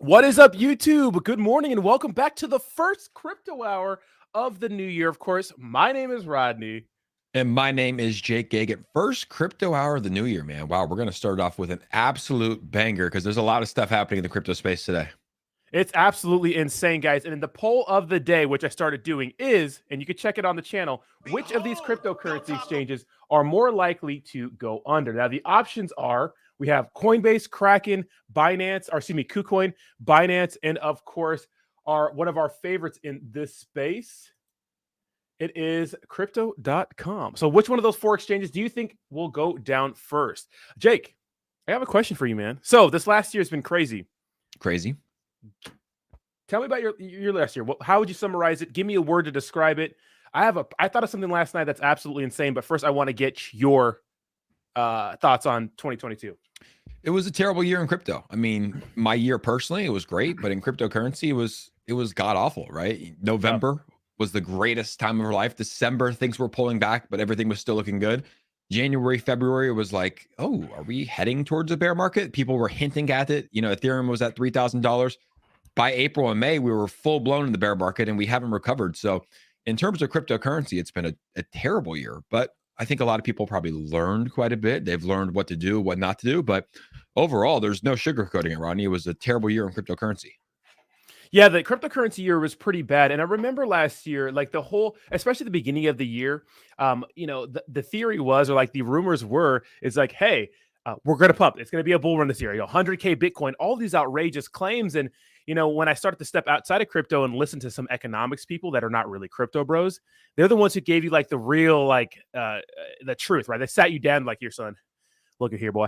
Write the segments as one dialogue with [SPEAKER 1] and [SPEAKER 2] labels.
[SPEAKER 1] What is up, YouTube? Good morning and welcome back to the first crypto hour of the new year. Of course, my name is Rodney.
[SPEAKER 2] And my name is Jake Gagan. First crypto hour of the new year, man. Wow, we're going to start off with an absolute banger because there's a lot of stuff happening in the crypto space today.
[SPEAKER 1] It's absolutely insane, guys. And in the poll of the day, which I started doing, is, and you can check it on the channel, which of these cryptocurrency exchanges are more likely to go under? Now, the options are we have Coinbase, Kraken, Binance, or excuse me, KuCoin, Binance, and of course, one of our favorites in this space. It is crypto.com. So which one of those four exchanges do you think will go down first? Jake, I have a question for you, man. So this last year has been crazy.
[SPEAKER 2] Crazy.
[SPEAKER 1] Tell me about your last year. How would you summarize it? Give me a word to describe it. I thought of something last night that's absolutely insane, but first I want to get your thoughts on 2022.
[SPEAKER 2] It was a terrible year in crypto. I mean, my year personally, it was great, but in cryptocurrency, it was god awful, right? November was the greatest time of our life. December, things were pulling back, but everything was still looking good. January, February was like, oh, are we heading towards a bear market? People were hinting at it. You know, Ethereum was at $3,000. By April and May, we were full blown in the bear market and we haven't recovered. So in terms of cryptocurrency, it's been a terrible year, but I think a lot of people probably learned quite a bit. They've learned what to do, what not to do. But overall, there's no sugarcoating it, Rodney. It was a terrible year in cryptocurrency.
[SPEAKER 1] Yeah, the cryptocurrency year was pretty bad. And I remember last year, like the whole, especially the beginning of the year, the theory was, or like the rumors were, is like, hey, we're going to pump. It's going to be a bull run this year. 100K Bitcoin, all these outrageous claims. And, when I started to step outside of crypto and listen to some economics people that are not really crypto bros, they're the ones who gave you like the real, the truth, right? They sat you down like, your son, look at here, boy.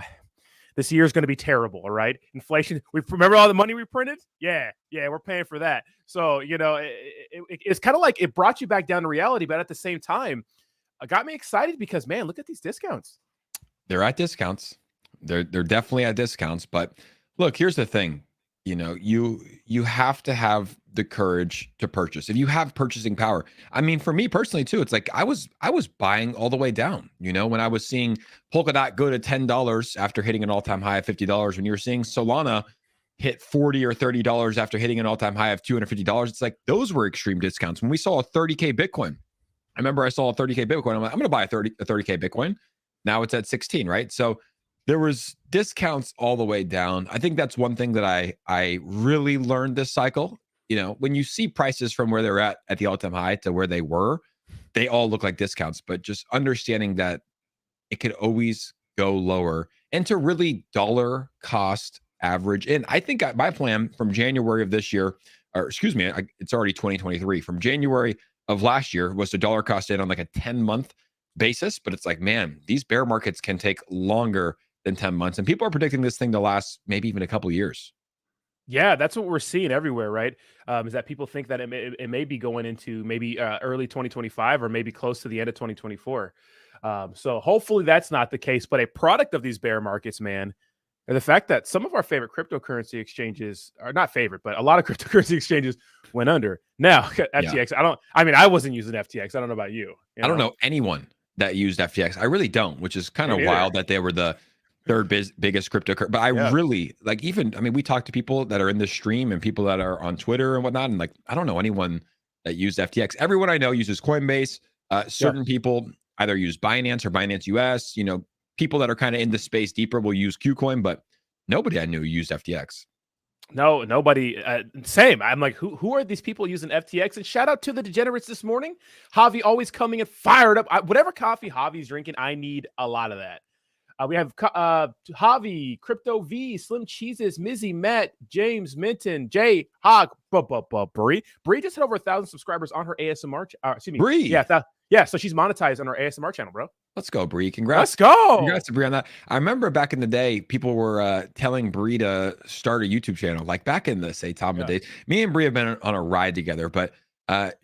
[SPEAKER 1] This year is going to be terrible, all right? Inflation, we remember all the money we printed? Yeah, we're paying for that. So, it's kind of like it brought you back down to reality, but at the same time, it got me excited because, man, look at these discounts.
[SPEAKER 2] They're at discounts. They're definitely at discounts. But look, here's the thing. You have to have the courage to purchase. If you have purchasing power. I mean, for me personally too, it's like I was buying all the way down, when I was seeing Polkadot go to $10 after hitting an all-time high of $50, when you're seeing Solana hit $40 or $30 after hitting an all-time high of $250, it's like those were extreme discounts. When we saw a 30K Bitcoin, I remember I saw a 30K Bitcoin. I'm like, I'm going to buy a 30K Bitcoin. Now it's at 16, right? So there was discounts all the way down. I think that's one thing that I really learned this cycle. When you see prices from where they're at the all-time high to where they were, they all look like discounts, but just understanding that it could always go lower and to really dollar cost average. And I think my plan from January of this year, or excuse me, it's already 2023, from January of last year was to dollar cost in on like a 10-month basis. But it's like, man, these bear markets can take longer than 10 months. And people are predicting this thing to last maybe even a couple of years.
[SPEAKER 1] Yeah, that's what we're seeing everywhere, right? Is that people think that it may be going into maybe early 2025 or maybe close to the end of 2024. So hopefully that's not the case. But a product of these bear markets, man, and the fact that some of our favorite cryptocurrency exchanges are not favorite, but a lot of cryptocurrency exchanges went under. Now, FTX, yeah. I wasn't using FTX. I don't know about you.
[SPEAKER 2] I don't know anyone that used FTX. I really don't, which is kind of wild that they were the third biggest crypto. But I really we talk to people that are in this stream and people that are on Twitter and whatnot. And like, I don't know anyone that used FTX. Everyone I know uses Coinbase. Certain people either use Binance or Binance US. People that are kind of in the space deeper will use KuCoin, but nobody I knew used FTX.
[SPEAKER 1] No, nobody. Same. I'm like, who are these people using FTX? And shout out to the degenerates this morning. Javi always coming in fired up. Whatever coffee Javi's drinking, I need a lot of that. We have Javi, Crypto V, Slim Cheeses, Mizzy, Matt, James, Minton, Jay, Hog, Bree. Bree just hit over 1,000 subscribers on her ASMR. Excuse me,
[SPEAKER 2] Bree.
[SPEAKER 1] Yeah. So she's monetized on her ASMR channel, bro.
[SPEAKER 2] Let's go, Bree. Congrats.
[SPEAKER 1] Let's go.
[SPEAKER 2] Congrats to Bree on that. I remember back in the day, people were telling Bree to start a YouTube channel. Like back in the Saitama days, me and Bree have been on a ride together, but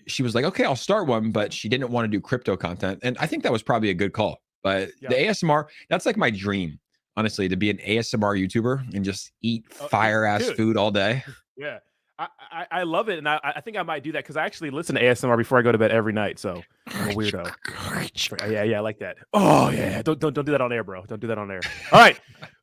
[SPEAKER 2] she was like, okay, I'll start one, but she didn't want to do crypto content. And I think that was probably a good call. But the ASMR, that's like my dream, honestly, to be an ASMR YouTuber and just eat fire ass food all day.
[SPEAKER 1] Yeah. I love it. And I think I might do that because I actually listen to ASMR before I go to bed every night. So I'm a weirdo. Yeah, I like that. Oh, yeah. Don't do that on air, bro. Don't do that on air. All right.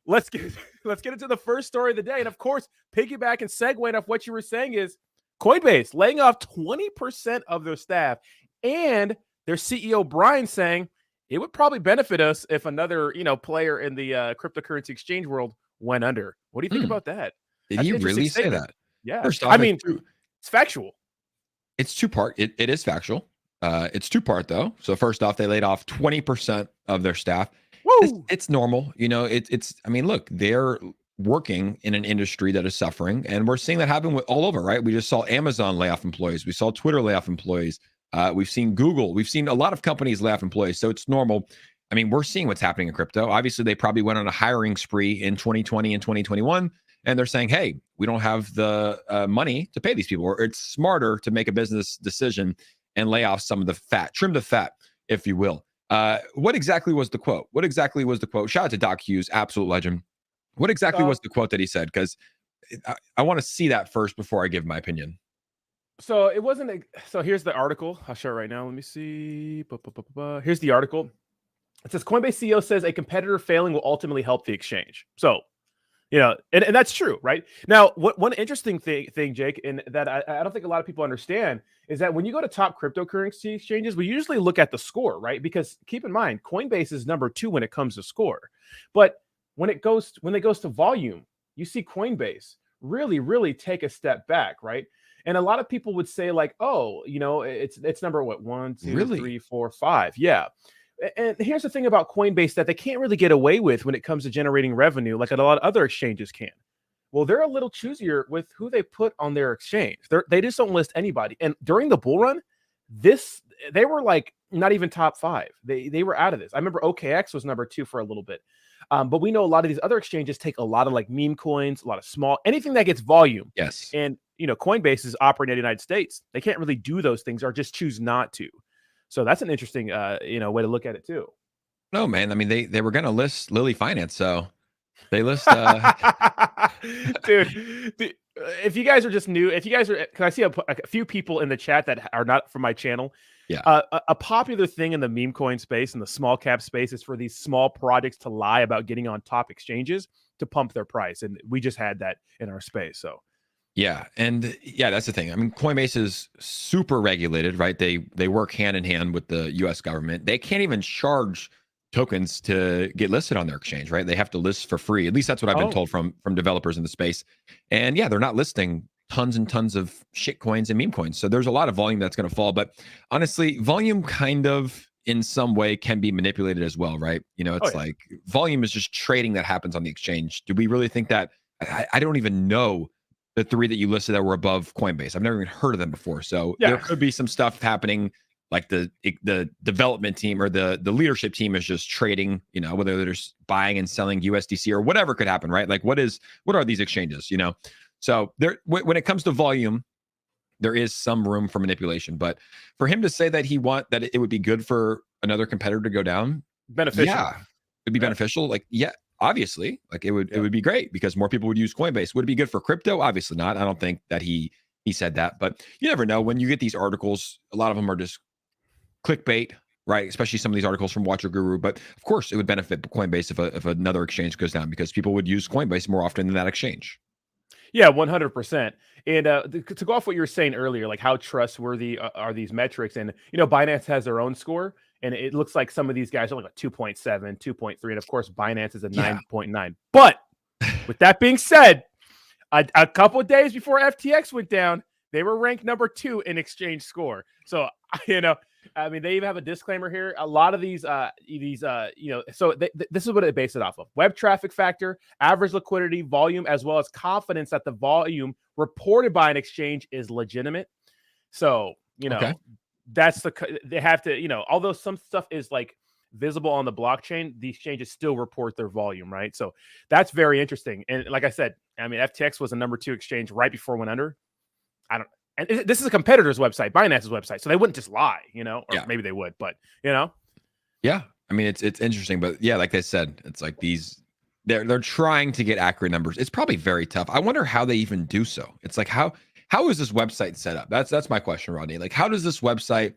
[SPEAKER 1] let's get let's get into the first story of the day. And of course, piggyback and segueing off what you were saying is Coinbase laying off 20% of their staff, and their CEO Brian saying it would probably benefit us if another player in the cryptocurrency exchange world went under. What do you think about that?
[SPEAKER 2] Did
[SPEAKER 1] That's
[SPEAKER 2] he
[SPEAKER 1] an interesting
[SPEAKER 2] really say
[SPEAKER 1] statement.
[SPEAKER 2] that?
[SPEAKER 1] Yeah,
[SPEAKER 2] First
[SPEAKER 1] I
[SPEAKER 2] off,
[SPEAKER 1] mean, it's factual.
[SPEAKER 2] it's two-part. It is factual. It's two-part though. So first off, they laid off 20% of their staff.
[SPEAKER 1] Woo!
[SPEAKER 2] It's normal. It's I mean, look, they're working in an industry that is suffering, and we're seeing that happen with all over, right? We just saw Amazon lay off employees. We saw Twitter lay off employees. We've seen Google. We've seen a lot of companies lay off employees. So it's normal. I mean, we're seeing what's happening in crypto. Obviously, they probably went on a hiring spree in 2020 and 2021, and they're saying, hey, we don't have the money to pay these people, or it's smarter to make a business decision and lay off some of the fat, trim the fat, if you will. What exactly was the quote? Shout out to Doc Hughes, absolute legend. What exactly was the quote that he said? Because I want to see that first before I give my opinion.
[SPEAKER 1] So it wasn't. So here's the article. I'll show it right now. Let me see. Here's the article. It says Coinbase CEO says a competitor failing will ultimately help the exchange. So, and that's true, right? Now, one interesting thing, Jake, and that I don't think a lot of people understand is that when you go to top cryptocurrency exchanges, we usually look at the score, right? Because keep in mind, Coinbase is number 2 when it comes to score, but when it goes to volume, you see Coinbase really take a step back, right? And a lot of people would say like, oh, it's number what, 1, 2, 3, 4, 5, yeah. And here's the thing about Coinbase that they can't really get away with when it comes to generating revenue like a lot of other exchanges can. Well, they're a little choosier with who they put on their exchange. They just don't list anybody. And during the bull run, they were like not even top 5. They were out of this. I remember OKX was number 2 for a little bit. But we know a lot of these other exchanges take a lot of like meme coins, a lot of small, anything that gets volume.
[SPEAKER 2] Yes.
[SPEAKER 1] And, Coinbase is operating in the United States. They can't really do those things or just choose not to. So that's an interesting, way to look at it too.
[SPEAKER 2] No, man. I mean, they were going to list Lily Finance, so they list.
[SPEAKER 1] Dude, if you guys are just new, because I see a few people in the chat that are not from my channel.
[SPEAKER 2] Yeah.
[SPEAKER 1] A popular thing in the meme coin space and the small cap space is for these small projects to lie about getting on top exchanges to pump their price, and we just had that in our space. So.
[SPEAKER 2] Yeah. And yeah, that's the thing. I mean, Coinbase is super regulated, right? They work hand in hand with the US government. They can't even charge tokens to get listed on their exchange, right? They have to list for free. At least that's what I've been told from developers in the space. And yeah, they're not listing tons and tons of shit coins and meme coins. So there's a lot of volume that's going to fall. But honestly, volume kind of in some way can be manipulated as well, right? It's like volume is just trading that happens on the exchange. Do we really think that? I don't even know the 3 that you listed that were above Coinbase. I've never even heard of them before. So there could be some stuff happening, like the development team or the leadership team is just trading, whether they're just buying and selling USDC or whatever could happen, right? Like what are these exchanges, So there, when it comes to volume, there is some room for manipulation. But for him to say that that it would be good for another competitor to go down,
[SPEAKER 1] beneficial.
[SPEAKER 2] Yeah, it'd be beneficial. Like, yeah. Obviously, like it would be great because more people would use Coinbase. Would it be good for crypto? Obviously not. I don't think that he said that, but you never know. When you get these articles, a lot of them are just clickbait, right? Especially some of these articles from Watcher Guru. But of course, it would benefit Coinbase if another exchange goes down because people would use Coinbase more often than that exchange.
[SPEAKER 1] Yeah, 100%. And to go off what you were saying earlier, like how trustworthy are these metrics? And Binance has their own score. And it looks like some of these guys are like a 2.7, 2.3. And of course, Binance is a 9.9. But with that being said, a couple of days before FTX went down, they were ranked number 2 in exchange score. So, I mean, they even have a disclaimer here. A lot of these, so this is what they base it off of: web traffic factor, average liquidity, volume, as well as confidence that the volume reported by an exchange is legitimate. So, that's they have to, although some stuff is like visible on the blockchain, the exchanges still report their volume, right? So that's very interesting. And like I said, I mean, FTX was a number 2 exchange right before it went under. And this is a competitor's website, Binance's website, so they wouldn't just lie, or maybe they would, but Yeah,
[SPEAKER 2] I mean, it's interesting, but yeah, like I said, it's like they're trying to get accurate numbers. It's probably very tough. I wonder how they even do so. It's like how is this website set up? That's my question, Rodney. Like, how does this website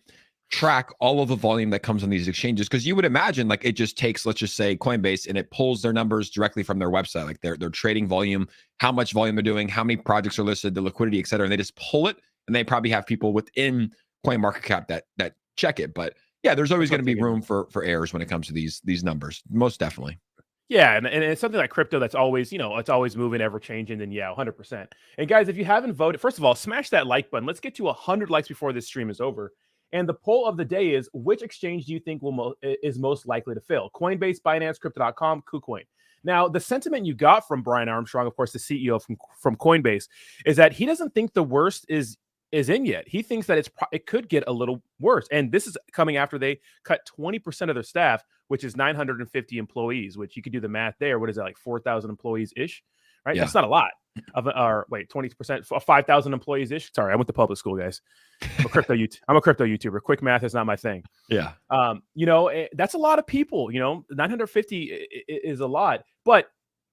[SPEAKER 2] track all of the volume that comes on these exchanges, because you would imagine like it just takes, let's just say Coinbase, and it pulls their numbers directly from their website, like their trading volume, how much volume they're doing, how many projects are listed, the liquidity, et cetera, and they just pull it, and they probably have people within CoinMarketCap that check it. But yeah, there's always going to be room for errors when it comes to these numbers, most definitely.
[SPEAKER 1] Yeah, and it's something like crypto that's always, it's always moving, ever changing. Then yeah, 100%. And guys, if you haven't voted, first of all, smash that like button. Let's get to 100 likes before this stream is over. And the poll of the day is: which exchange do you think is most likely to fail? Coinbase, Binance, Crypto.com, KuCoin. Now, the sentiment you got from Brian Armstrong, of course, the CEO from Coinbase, is that he doesn't think the worst is in yet. He thinks that it could get a little worse. And this is coming after they cut 20% of their staff, which is 950 employees, which you could do the math there. What is that, like 4,000 employees ish, right? Yeah. That's not a lot or wait, 20% of 5,000 employees ish. Sorry, I went to public school, guys. I'm a crypto YouTuber. Quick math is not my thing.
[SPEAKER 2] Yeah.
[SPEAKER 1] That's a lot of people, 950 is a lot. But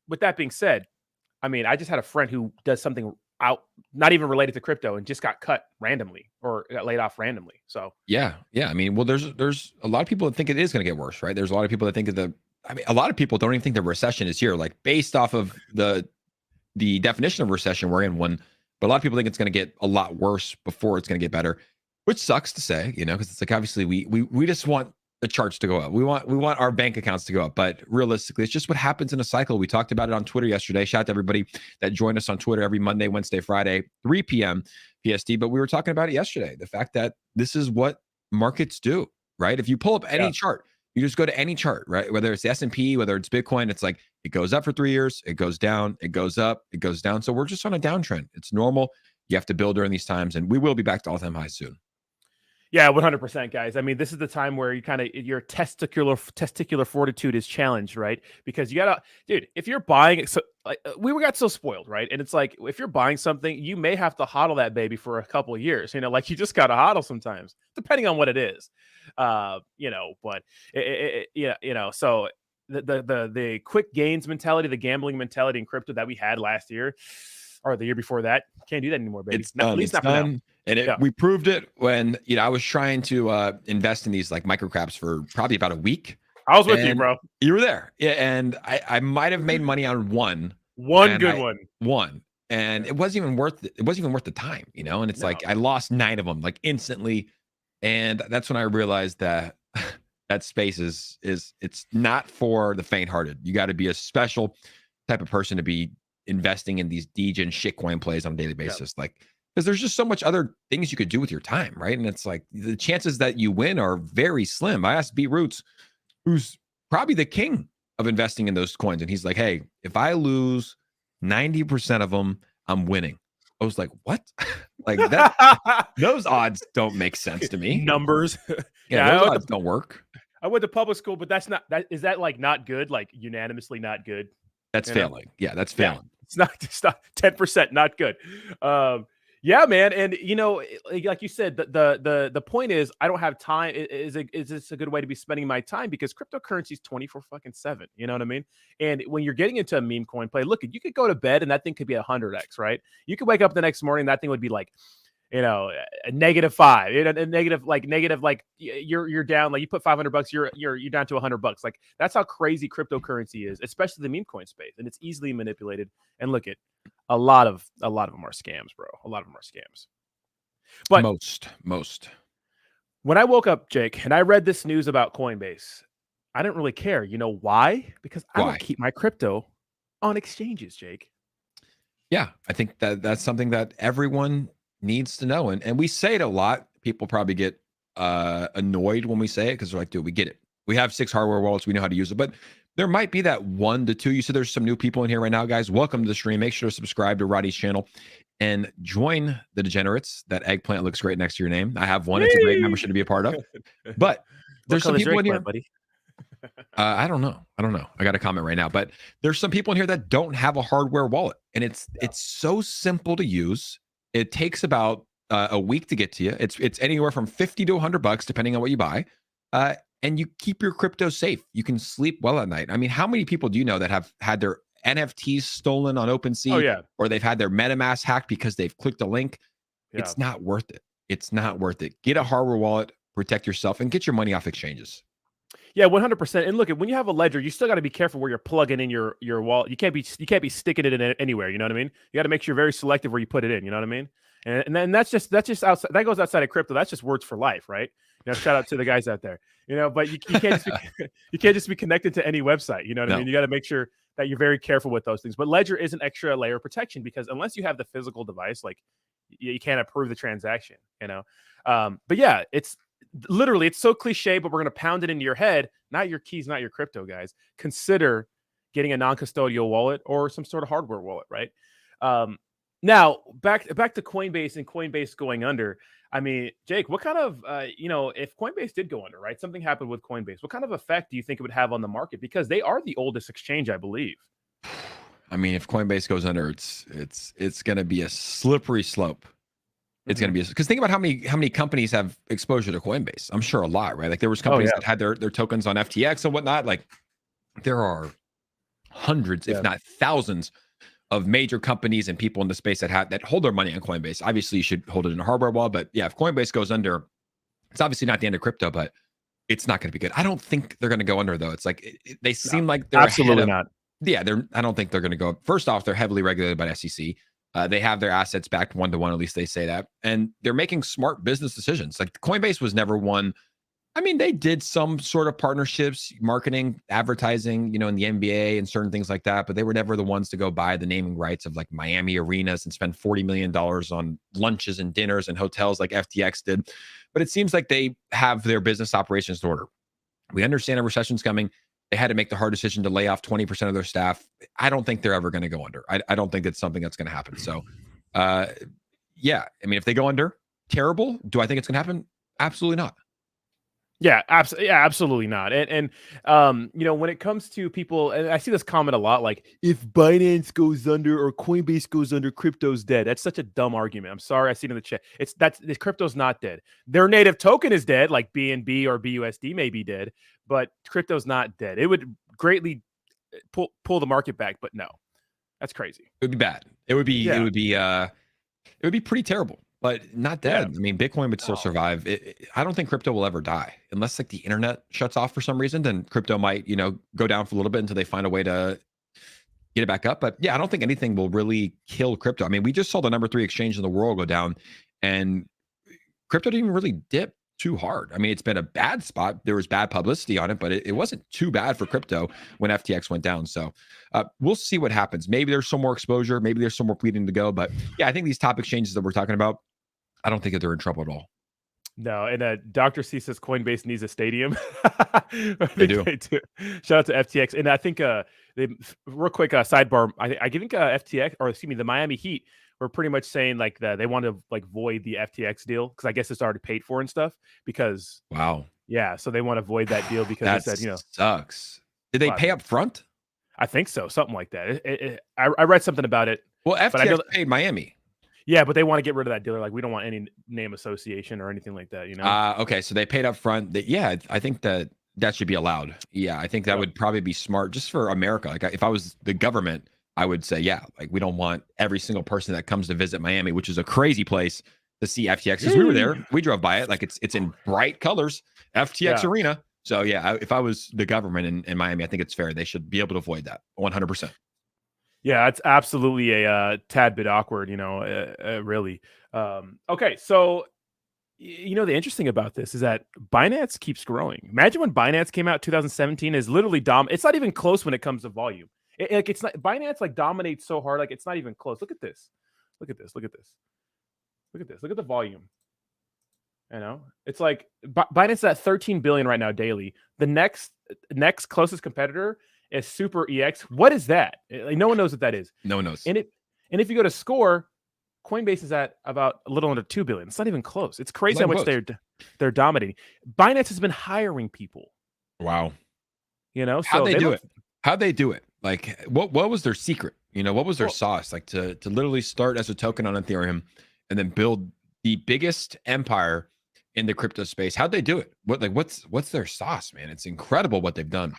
[SPEAKER 1] with that being said, I mean, I just had a friend who does something out, not even related to crypto, and just got cut randomly or got laid off randomly. So
[SPEAKER 2] yeah. I mean, well, there's a lot of people that think it is going to get worse, right? There's a lot of people that think a lot of people don't even think the recession is here, like based off of the definition of recession we're in one. But a lot of people think it's going to get a lot worse before it's going to get better, which sucks to say, because it's like, obviously we just want the charts to go up. We want our bank accounts to go up, but realistically, it's just what happens in a cycle. We talked about it on Twitter yesterday. Shout out to everybody that joined us on Twitter every Monday, Wednesday, Friday, 3 p.m. PST. But we were talking about it yesterday. The fact that this is what markets do, right? If you pull up any chart, you just go to any chart, right? Whether it's the S&P, whether it's Bitcoin, it's like it goes up for 3 years, it goes down, it goes up, it goes down. So we're just on a downtrend. It's normal. You have to build during these times, and we will be back to all-time highs soon.
[SPEAKER 1] Yeah, 100%, guys. I mean, this is the time where your testicular fortitude is challenged, right? Because you gotta, dude, if you're buying, so like we got so spoiled, right? And it's like, if you're buying something, you may have to hodl that baby for a couple of years. Like you just gotta hodl sometimes, depending on what it is. But so the quick gains mentality, the gambling mentality in crypto that we had last year or the year before that, can't do that anymore, baby.
[SPEAKER 2] It's done. At least not for now. And we proved it when, I was trying to invest in these like microcaps for probably about a week.
[SPEAKER 1] I was with you, bro.
[SPEAKER 2] You were there. Yeah. And I might have made money on one.
[SPEAKER 1] One.
[SPEAKER 2] And it wasn't even worth it. It wasn't even worth the time, and it's like I lost 9 of them like instantly. And that's when I realized that that space is it's not for the faint-hearted. You got to be a special type of person to be investing in these degen shitcoin plays on a daily basis. Like, because there's just so much other things you could do with your time, right? And it's like the chances that you win are very slim. I asked B Roots, who's probably the king of investing in those coins, and he's like, hey, if I lose 90% of them, I'm winning. I was like, what? Like that? Those odds don't make sense to me.
[SPEAKER 1] Numbers.
[SPEAKER 2] Those odds don't work.
[SPEAKER 1] I went to public school, but that's not that. Is that like not good? Like unanimously not good?
[SPEAKER 2] That's failing. Yeah, that's failing.
[SPEAKER 1] Yeah, it's not 10%, not good. Yeah, man. And like you said, the point is, I don't have time. Is this a good way to be spending my time? Because cryptocurrency is 24/7. You know what I mean? And when you're getting into a meme coin play, look, you could go to bed and that thing could be 100x, right? You could wake up the next morning, that thing would be like, a -5, negative, like you're down, like you put $500, you're down to $100. Like that's how crazy cryptocurrency is, especially the meme coin space, and it's easily manipulated. And look at a lot of them are scams, bro. A lot of them are scams. But
[SPEAKER 2] most.
[SPEAKER 1] When I woke up, Jake, and I read this news about Coinbase, I didn't really care. You know why? Because I don't keep my crypto on exchanges, Jake.
[SPEAKER 2] Yeah, I think that's something that everyone needs to know, and we say it a lot. People probably get annoyed when we say it because they're like, dude, we get it. We have 6 hardware wallets. We know how to use it. But there might be that 1 to 2. You said there's some new people in here right now, guys. Welcome to the stream. Make sure to subscribe to Roddy's channel and join the Degenerates. That eggplant looks great next to your name. I have one. It's a great membership to be a part of. But there's some people in here, buddy. I don't know. I got a comment right now, but there's some people in here that don't have a hardware wallet, and it's so simple to use. It takes about a week to get to you. It's anywhere from $50 to $100, depending on what you buy. And you keep your crypto safe. You can sleep well at night. I mean, how many people do you know that have had their NFTs stolen on OpenSea?
[SPEAKER 1] Oh, yeah.
[SPEAKER 2] Or they've had their MetaMask hacked because they've clicked a link? Yeah. It's not worth it. It's not worth it. Get a hardware wallet. protect yourself, and get your money off exchanges.
[SPEAKER 1] Yeah, 100%. And look, when you have a ledger, you still got to be careful where you're plugging in your wallet. You can't be sticking it in anywhere. You know what I mean? You got to make sure you're very selective where you put it in. You know what I mean? And then that's just outside. That goes outside of crypto. That's just words for life, right? Shout out to the guys out there. But you can't just you can't just be connected to any website. You know what I mean? You got to make sure that you're very careful with those things. But Ledger is an extra layer of protection because unless you have the physical device, like you can't approve the transaction. But yeah, it's literally, it's so cliche, but we're going to pound it into your head. Not your keys, not your crypto, guys. Consider getting a non-custodial wallet or some sort of hardware wallet, right? Now, back to Coinbase and Coinbase going under. I mean, Jake, what kind of, if Coinbase did go under, right? Something happened with Coinbase. What kind of effect do you think it would have on the market? Because they are the oldest exchange, I believe.
[SPEAKER 2] I mean, if Coinbase goes under, it's going to be a slippery slope. It's going to be, because think about how many companies have exposure to Coinbase. I'm sure a lot, right? Like there was companies that had their tokens on FTX and whatnot. Like there are hundreds, if not thousands, of major companies and people in the space that hold their money on Coinbase. Obviously, you should hold it in a hardware wallet. But yeah, if Coinbase goes under, it's obviously not the end of crypto, but it's not going to be good. I don't think they're going to go under though. It's like they seem like they're
[SPEAKER 1] absolutely not.
[SPEAKER 2] Yeah, I don't think they're going to go. First off, they're heavily regulated by the SEC. They have their assets backed 1-to-1, at least they say that. And they're making smart business decisions. Like Coinbase was never one. I mean, they did some sort of partnerships, marketing, advertising, in the NBA and certain things like that, but they were never the ones to go buy the naming rights of like Miami arenas and spend $40 million on lunches and dinners and hotels like FTX did. But it seems like they have their business operations in order. We understand a recession's coming. They had to make the hard decision to lay off 20% of their staff. I don't think they're ever going to go under. I don't think it's something that's going to happen. So, yeah, I mean, if they go under, terrible. Do I think it's going to happen? Absolutely not.
[SPEAKER 1] Yeah, absolutely not. And when it comes to people, and I see this comment a lot, like if Binance goes under or Coinbase goes under, crypto's dead. That's such a dumb argument. I'm sorry, I see it in the chat. The crypto's not dead. Their native token is dead, like BNB or BUSD may be dead, but crypto's not dead. It would greatly pull the market back, but no, that's crazy.
[SPEAKER 2] It would be bad. It would be pretty terrible. But not dead. Yeah. I mean, Bitcoin would still survive. I don't think crypto will ever die unless like the internet shuts off for some reason. Then crypto might, go down for a little bit until they find a way to get it back up. But yeah, I don't think anything will really kill crypto. I mean, we just saw the number 3 exchange in the world go down, and crypto didn't even really dip too hard. I mean, it's been a bad spot. There was bad publicity on it, but it wasn't too bad for crypto when FTX went down. So we'll see what happens. Maybe there's some more exposure. Maybe there's some more bleeding to go. But yeah, I think these top exchanges that we're talking about, I don't think that they're in trouble at all.
[SPEAKER 1] No, and Dr. C says Coinbase needs a stadium.
[SPEAKER 2] They do.
[SPEAKER 1] Shout out to FTX. And I think real quick sidebar. I think FTX, or excuse me, the Miami Heat were pretty much saying like that they want to like void the FTX deal because I guess it's already paid for and stuff. Because so they want to void that deal because they said
[SPEAKER 2] sucks. Did they pay up front?
[SPEAKER 1] I think so, something like that. I read something about it.
[SPEAKER 2] Well, FTX paid Miami.
[SPEAKER 1] Yeah, but they want to get rid of that deal. Like, we don't want any name association or anything like that,
[SPEAKER 2] Okay, so they paid up front. I think that should be allowed. Yeah, I think that would probably be smart just for America. Like, if I was the government, I would say, like, we don't want every single person that comes to visit Miami, which is a crazy place, to see FTX. Because we were there. We drove by it. Like, it's in bright colors, FTX Arena. So, yeah, if I was the government in Miami, I think it's fair. They should be able to avoid that 100%.
[SPEAKER 1] Yeah, it's absolutely a tad bit awkward, really. Okay, so, the interesting about this is that Binance keeps growing. Imagine when Binance came out 2017 is literally it's not even close when it comes to volume. It's not, Binance like dominates so hard, like it's not even close. Look at this. Look at this. Look at this. Look at this. Look at the volume. It's like Binance is at 13 billion right now daily. The next closest competitor is Super EX. What is that? Like, no one knows what that is.
[SPEAKER 2] No one knows.
[SPEAKER 1] And if you go to Score, Coinbase is at about a little under 2 billion. It's not even close. It's crazy how much they're dominating. Binance has been hiring people.
[SPEAKER 2] Wow.
[SPEAKER 1] How'd
[SPEAKER 2] they do it? Like, what was their secret? What was their sauce? Like to literally start as a token on Ethereum and then build the biggest empire in the crypto space. How'd they do it? What's their sauce, man? It's incredible what they've done.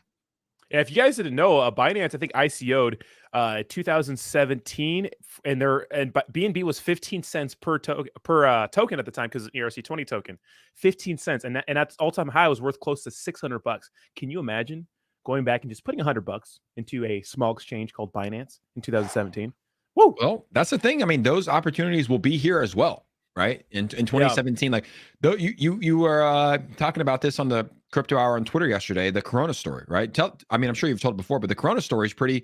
[SPEAKER 1] Yeah, if you guys didn't know, Binance, I think ICO'd 2017, and BNB was 15 cents per token at the time, because ERC20 token, 15 cents, and that's all-time high was worth close to $600. Can you imagine going back and just putting $100 into a small exchange called Binance in 2017? Woo!
[SPEAKER 2] Well, that's the thing. I mean, those opportunities will be here as well, right? In 2017, like though you were talking about this on the Crypto Hour on Twitter yesterday, the Corona story, right? I mean, I'm sure you've told it before, but the Corona story is pretty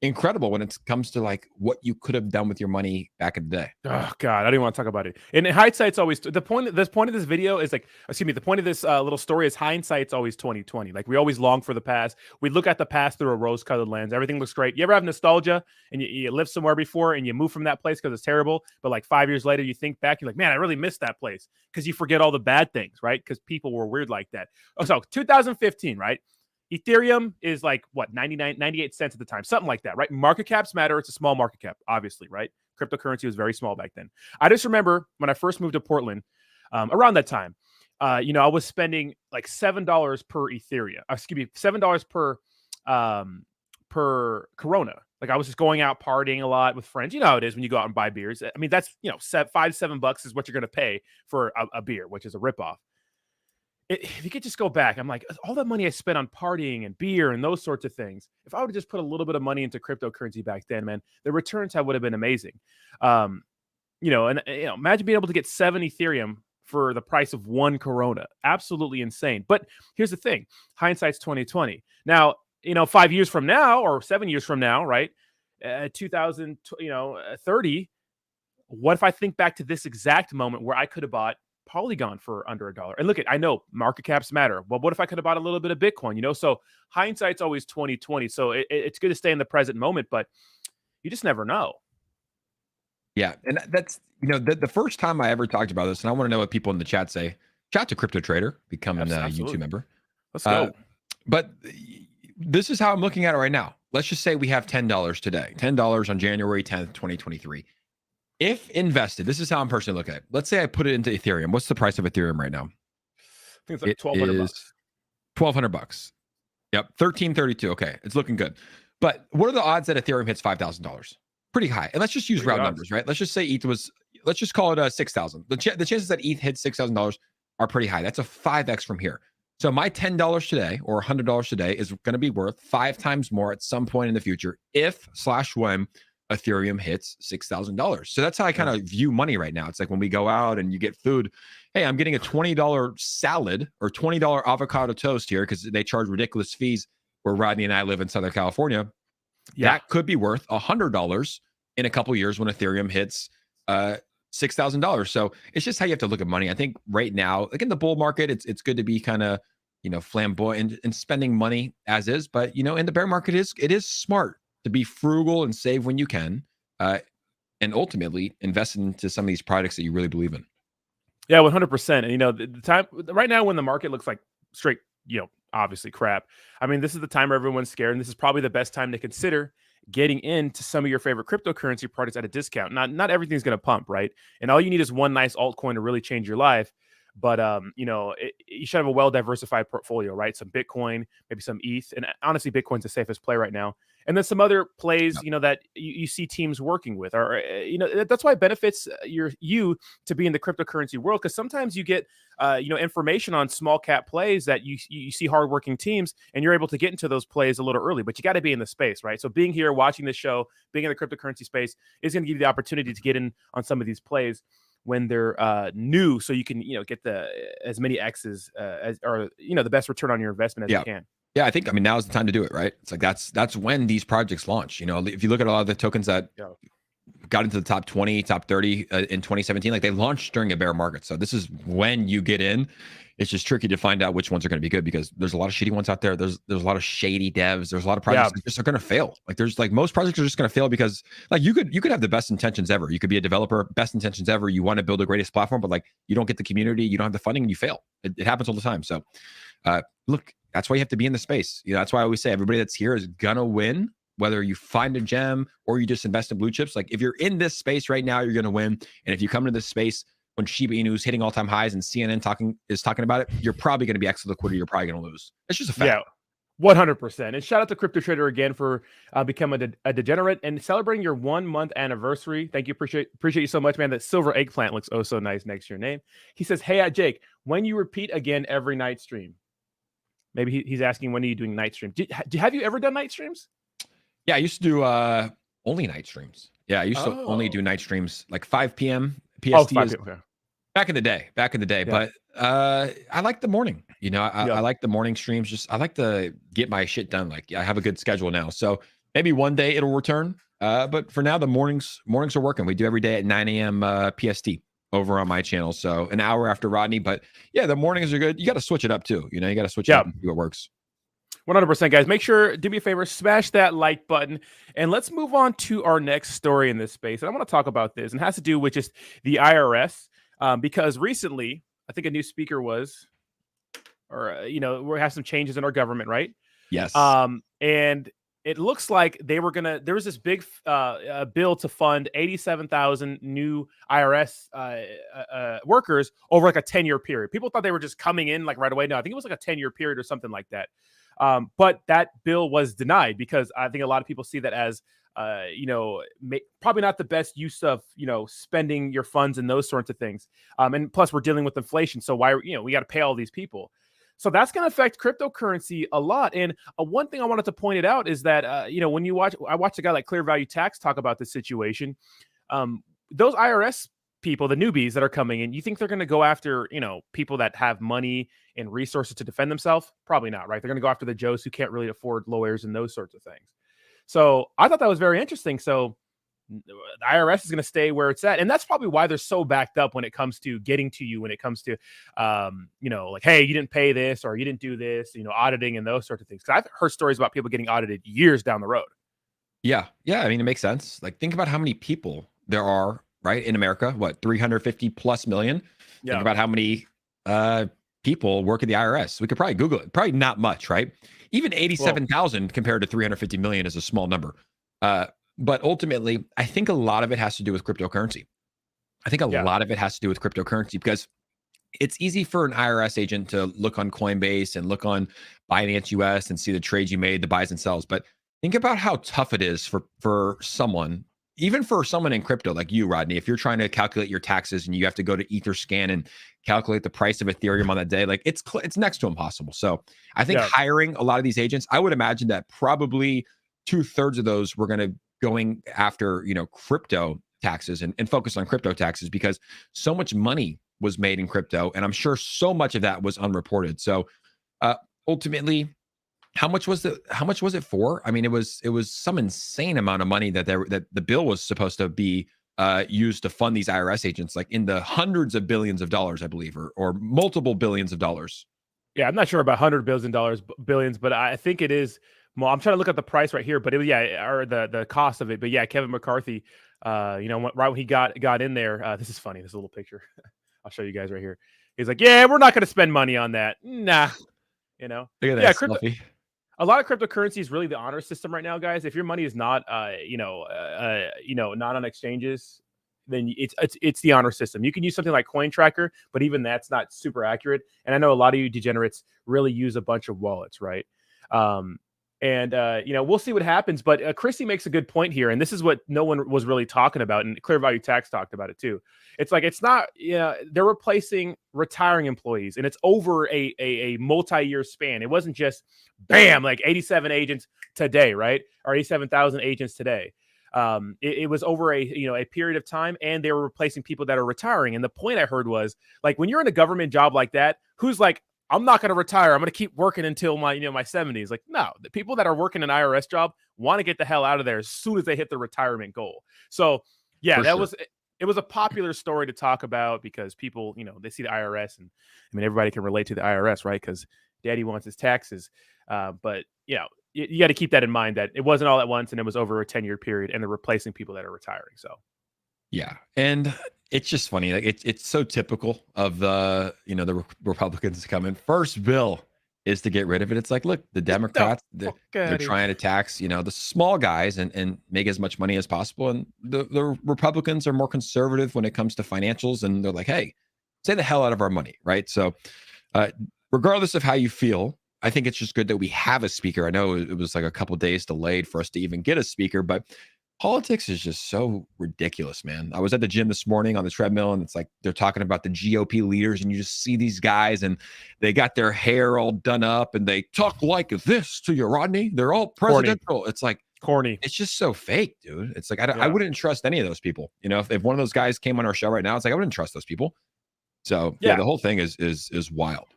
[SPEAKER 2] incredible when it comes to like what you could have done with your money back in the day.
[SPEAKER 1] Oh God, I don't even want to talk about it. And hindsight's always the point. The point of this video is like, excuse me, the point of this little story is hindsight's always 2020. Like we always long for the past. We look at the past through a rose-colored lens. Everything looks great. You ever have nostalgia and you lived somewhere before and you move from that place because it's terrible, but like 5 years later you think back, you're like, man, I really missed that place, because you forget all the bad things, right? Because people were weird like that. Oh, so 2015, right? Ethereum is like what, 98 cents at the time, something like that, right? Market caps matter. It's a small market cap, obviously, right? Cryptocurrency was very small back then. I just remember when I first moved to Portland, around that time, I was spending like $7 per Ethereum. Excuse me, $7 per Corona. Like I was just going out partying a lot with friends. You know how it is when you go out and buy beers. I mean, that's $5-7 is what you're going to pay for a beer, which is a ripoff. If you could just go back, I'm like, all that money I spent on partying and beer and those sorts of things, if I would have just put a little bit of money into cryptocurrency back then, man, the returns would have been amazing. Imagine being able to get 7 Ethereum for the price of 1 Corona. Absolutely insane. But here's the thing. Hindsight's 2020. Now, 5 years from now or 7 years from now, right? 2030, what if I think back to this exact moment where I could have bought Polygon for under $1? And look, I know market caps matter. Well, what if I could have bought a little bit of Bitcoin? So hindsight's always 2020. So it's good to stay in the present moment, but you just never know.
[SPEAKER 2] Yeah, and that's the first time I ever talked about this, and I want to know what people in the chat say. Chat to Crypto Trader, becoming a YouTube member.
[SPEAKER 1] Let's go.
[SPEAKER 2] But this is how I'm looking at it right now. Let's just say we have $10 today, $10 on January 10th, 2023. If invested, this is how I'm personally looking at it. Let's say I put it into Ethereum. What's the price of Ethereum right now?
[SPEAKER 1] I think it's like $1,200.
[SPEAKER 2] $1,200. Yep, 1332. Okay, it's looking good. But what are the odds that Ethereum hits $5,000? Pretty high. And let's just use round numbers, right? Let's just say ETH was, let's just call it 6,000. The chances that ETH hits $6,000 are pretty high. That's a 5x from here. So my $10 today or $100 today is going to be worth 5 times more at some point in the future if/when Ethereum hits $6,000. So that's how I kind of view money right now. It's like when we go out and you get food, hey, I'm getting a $20 salad or $20 avocado toast here because they charge ridiculous fees where Rodney and I live in Southern California. Yeah. That could be worth $100 in a couple years when Ethereum hits $6,000. So it's just how you have to look at money. I think right now, like in the bull market, it's good to be kind of, flamboyant and spending money as is. But, in the bear market, it is smart to be frugal and save when you can, and ultimately invest into some of these products that you really believe in.
[SPEAKER 1] Yeah, 100%. And the time right now when the market looks like straight, obviously crap. I mean, this is the time where everyone's scared, and this is probably the best time to consider getting into some of your favorite cryptocurrency products at a discount. Not everything's going to pump, right? And all you need is one nice altcoin to really change your life. But you should have a well-diversified portfolio, right? Some Bitcoin, maybe some ETH, and honestly, Bitcoin's the safest play right now. And then some other plays, that you see teams working with, or that's why it benefits you to be in the cryptocurrency world, because sometimes you get information on small cap plays that you see hardworking teams, and you're able to get into those plays a little early. But you got to be in the space, right? So being here, watching this show, being in the cryptocurrency space is going to give you the opportunity to get in on some of these plays when they're new, so you can get as many X's the best return on your investment as you can.
[SPEAKER 2] Yeah, I think now is the time to do it, right? It's like that's when these projects launch. If you look at a lot of the tokens that got into the top 20, top 30 in 2017, like they launched during a bear market. So this is when you get in. It's just tricky to find out which ones are going to be good because there's a lot of shitty ones out there. There's a lot of shady devs. There's a lot of projects that just are going to fail. Like there's most projects are just going to fail because like you could have the best intentions ever. You could be a developer, best intentions ever. You want to build the greatest platform, but like you don't get the community, you don't have the funding, and you fail. It happens all the time. So look, that's why you have to be in the space. That's why I always say everybody that's here is gonna win, whether you find a gem or you just invest in blue chips. Like if you're in this space right now, you're gonna win. And if you come into this space when Shiba Inu is hitting all-time highs and CNN is talking about it, you're probably gonna be extra liquidity. You're probably gonna lose. It's just a fact.
[SPEAKER 1] 100%. And shout out to Crypto Trader again for becoming a degenerate and celebrating your 1 month anniversary. Thank you. Appreciate you so much, man. That silver eggplant looks oh so nice next to your name. He says, hey, Jake, when you repeat again every night stream? Maybe he's asking, when are you doing night stream? Have you ever done night streams?
[SPEAKER 2] Yeah, I used to do only night streams. Yeah, I used to only do night streams like 5 p.m. PST
[SPEAKER 1] 5
[SPEAKER 2] is
[SPEAKER 1] p.m. Okay.
[SPEAKER 2] back in the day.
[SPEAKER 1] Yeah.
[SPEAKER 2] But I like the morning. I like the morning streams. Just I like to get my shit done. Like I have a good schedule now. So maybe one day it'll return. But for now, the mornings are working. We do every day at 9 a.m. PST over on my channel. So an hour after Rodney. But yeah, the mornings are good. You got to switch it up too. You got to switch it up and see what works.
[SPEAKER 1] 100%, guys. Make sure, do me a favor, smash that like button. And let's move on to our next story in this space. And I want to talk about this. And it has to do with just the IRS. Because recently, I think a new speaker was, we have some changes in our government, right?
[SPEAKER 2] Yes.
[SPEAKER 1] And it looks like there was this big bill to fund 87,000 new IRS workers over like a 10-year period. People thought they were just coming in like right away. No, I think it was like a 10-year period or something like that. But that bill was denied because I think a lot of people see that as probably not the best use of, spending your funds and those sorts of things. And plus we're dealing with inflation. So why, we got to pay all these people. So that's going to affect cryptocurrency a lot. And one thing I wanted to point it out is that, when I watched a guy like Clear Value Tax talk about this situation. Those IRS people, the newbies that are coming in, you think they're going to go after, people that have money and resources to defend themselves? Probably not, right? They're going to go after the Joes who can't really afford lawyers and those sorts of things. So I thought that was very interesting. So the IRS is going to stay where it's at. And that's probably why they're so backed up when it comes to getting to you, when it comes to, like, hey, you didn't pay this or you didn't do this, auditing and those sorts of things. Because I've heard stories about people getting audited years down the road.
[SPEAKER 2] Yeah. Yeah. I mean, it makes sense. Like, think about how many people there are, right, in America. What, 350 plus million? Yeah. Think about how many people work at the IRS. We could probably Google it. Probably not much, right? Even 87,000 compared to 350 million is a small number. But ultimately, I think a lot of it has to do with cryptocurrency. I think a lot of it has to do with cryptocurrency because it's easy for an IRS agent to look on Coinbase and look on Binance US and see the trades you made, the buys and sells. But think about how tough it is for someone, even for someone in crypto like you, Rodney, if you're trying to calculate your taxes and you have to go to Etherscan and calculate the price of Ethereum on that day, like it's next to impossible. So I think hiring a lot of these agents, I would imagine that probably 2/3 of those were going after, crypto taxes and focus on crypto taxes because so much money was made in crypto. And I'm sure so much of that was unreported. So ultimately, how much was it for? I mean, it was some insane amount of money that the bill was supposed to be used to fund these IRS agents, like in the hundreds of billions of dollars, I believe, or multiple billions of dollars.
[SPEAKER 1] Yeah, I'm not sure about billions, but I think it is. Well, I'm trying to look at the price right here, but or the cost of it. But yeah, Kevin McCarthy, right when he got in there, this is funny. This is a little picture. I'll show you guys right here. He's like, yeah, we're not going to spend money on that. Nah,
[SPEAKER 2] Look at that.
[SPEAKER 1] A lot of cryptocurrency is really the honor system right now, guys. If your money is not, not on exchanges, then it's the honor system. You can use something like Coin Tracker, but even that's not super accurate. And I know a lot of you degenerates really use a bunch of wallets, right? We'll see what happens. But Chrissy makes a good point here. And this is what no one was really talking about. And Clear Value Tax talked about it too. It's like, it's not, they're replacing retiring employees and it's over a multi-year span. It wasn't just bam, like 87 agents today, right? Or 87,000 agents today. It was over a period of time and they were replacing people that are retiring. And the point I heard was like, when you're in a government job like that, who's like, I'm not going to retire. I'm going to keep working until my 70s. Like, no, the people that are working an IRS job want to get the hell out of there as soon as they hit the retirement goal. So yeah, it was a popular story to talk about because people, they see the IRS and everybody can relate to the IRS, right? Because daddy wants his taxes. But you got to keep that in mind that it wasn't all at once and it was over a 10-year period and they're replacing people that are retiring. So
[SPEAKER 2] yeah. And it's just funny. Like it's so typical of the Republicans coming. First bill is to get rid of it. It's like, look, the Democrats, they're trying to tax, the small guys and make as much money as possible. And the Republicans are more conservative when it comes to financials. And they're like, hey, stay the hell out of our money. Right. So regardless of how you feel I think it's just good that we have a speaker. I know it was like a couple days delayed for us to even get a speaker, but politics is just so ridiculous, man. I was at the gym this morning on the treadmill, and it's like they're talking about the GOP leaders, and you just see these guys, and they got their hair all done up, and they talk like this to you, Rodney. They're all presidential. Corny. It's like
[SPEAKER 1] corny.
[SPEAKER 2] It's just so fake, dude. It's like I
[SPEAKER 1] Yeah.
[SPEAKER 2] wouldn't trust any of those people. You know, if one of those guys came on our show right now, it's like I wouldn't trust those people. So yeah, the whole thing is wild.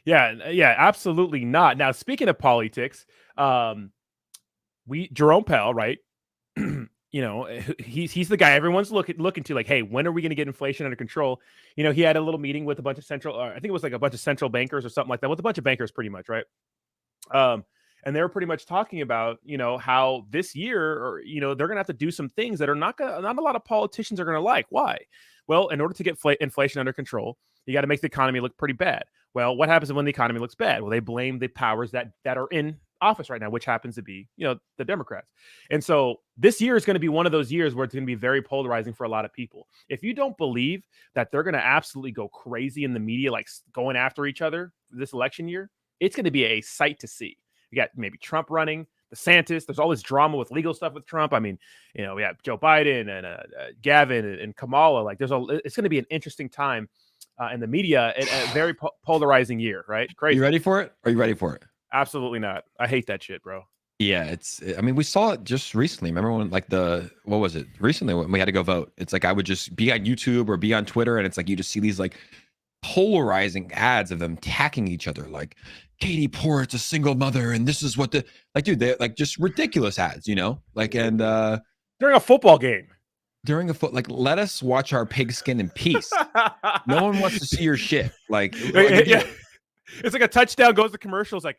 [SPEAKER 1] Yeah, absolutely not. Now, speaking of politics, Jerome Powell, right? You know, he's the guy everyone's looking to, like, hey, when are we going to get inflation under control? You know, he had a little meeting with a bunch of I think it was like a bunch of central bankers or something like that, with a bunch of bankers, pretty much, right? And they were pretty much talking about, you know, how this year, or, you know, they're going to have to do some things that are not a lot of politicians are going to like. Why? Well, in order to get inflation under control, you got to make the economy look pretty bad. Well, what happens when the economy looks bad? Well, they blame the powers that are in office right now, which happens to be, you know, the Democrats. And so this year is going to be one of those years where it's going to be very polarizing for a lot of people. If you don't believe that they're going to absolutely go crazy in the media, like going after each other this election year, it's going to be a sight to see. You got maybe Trump running, DeSantis. There's all this drama with legal stuff with Trump. I mean, you know, we have Joe Biden and Gavin and Kamala. Like, it's going to be an interesting time in the media, a very polarizing year, right? Crazy.
[SPEAKER 2] You ready for it? Are you ready for it?
[SPEAKER 1] Absolutely not. I hate that shit, bro.
[SPEAKER 2] Yeah, I mean, we saw it just recently. Remember when, like, what was it? Recently when we had to go vote. It's like I would just be on YouTube or be on Twitter, and it's like you just see these like polarizing ads of them attacking each other, like Katie Port's a single mother, and this is what dude, they're like just ridiculous ads, you know? Like, and
[SPEAKER 1] during a football game.
[SPEAKER 2] Like, let us watch our pigskin in peace. No one wants to see your shit. Like
[SPEAKER 1] yeah. It's like a touchdown goes to commercials, like,